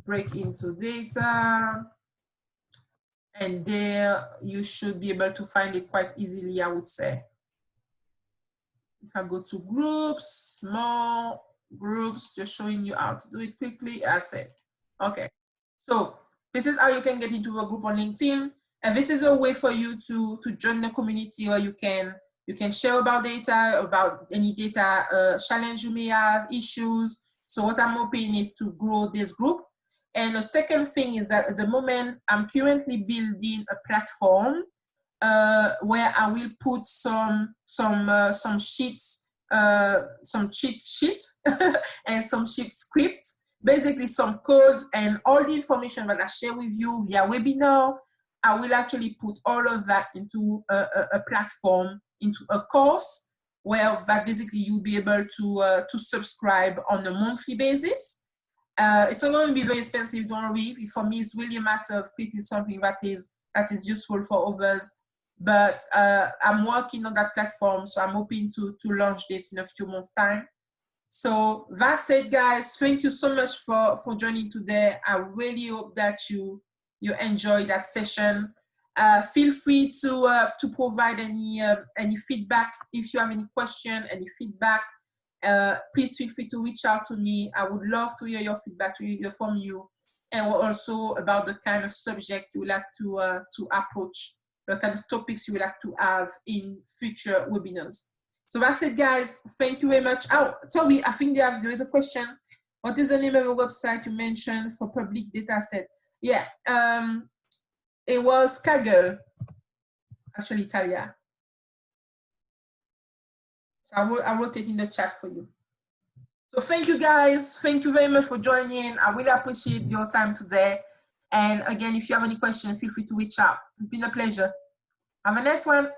Break into Data. And there you should be able to find it quite easily, I would say. If I go to groups, more groups, just showing you how to do it quickly. I said, okay. So this is how you can get into a group on LinkedIn. And this is a way for you to join the community, where you can share about data, about any data challenge you may have, issues. So what I'm hoping is to grow this group. And the second thing is that at the moment, I'm currently building a platform where I will put some sheets, some cheat sheet and some sheet scripts, basically some codes and all the information that I share with you via webinar. I will actually put all of that into a platform, into a course where that basically you'll be able to subscribe on a monthly basis. It's not going to be very expensive, don't worry. For me, it's really a matter of creating something that is useful for others. But I'm working on that platform, so I'm hoping to launch this in a few months' time. So that's it, guys. Thank you so much for joining today. I really hope that you enjoyed that session. Feel free to provide any feedback. If you have any question, any feedback, please feel free to reach out to me. I would love to hear your feedback, to hear from you, and also about the kind of subject you would like to approach, the kind of topics you would like to have in future webinars. So that's it, guys. Thank you very much. Oh, sorry, I think there is a question. What is the name of the website you mentioned for public data set? Yeah, it was Kaggle, actually, Italia. So I wrote it in the chat for you. So thank you, guys. Thank you very much for joining. I really appreciate your time today. And again, if you have any questions, feel free to reach out. It's been a pleasure. Have a nice one.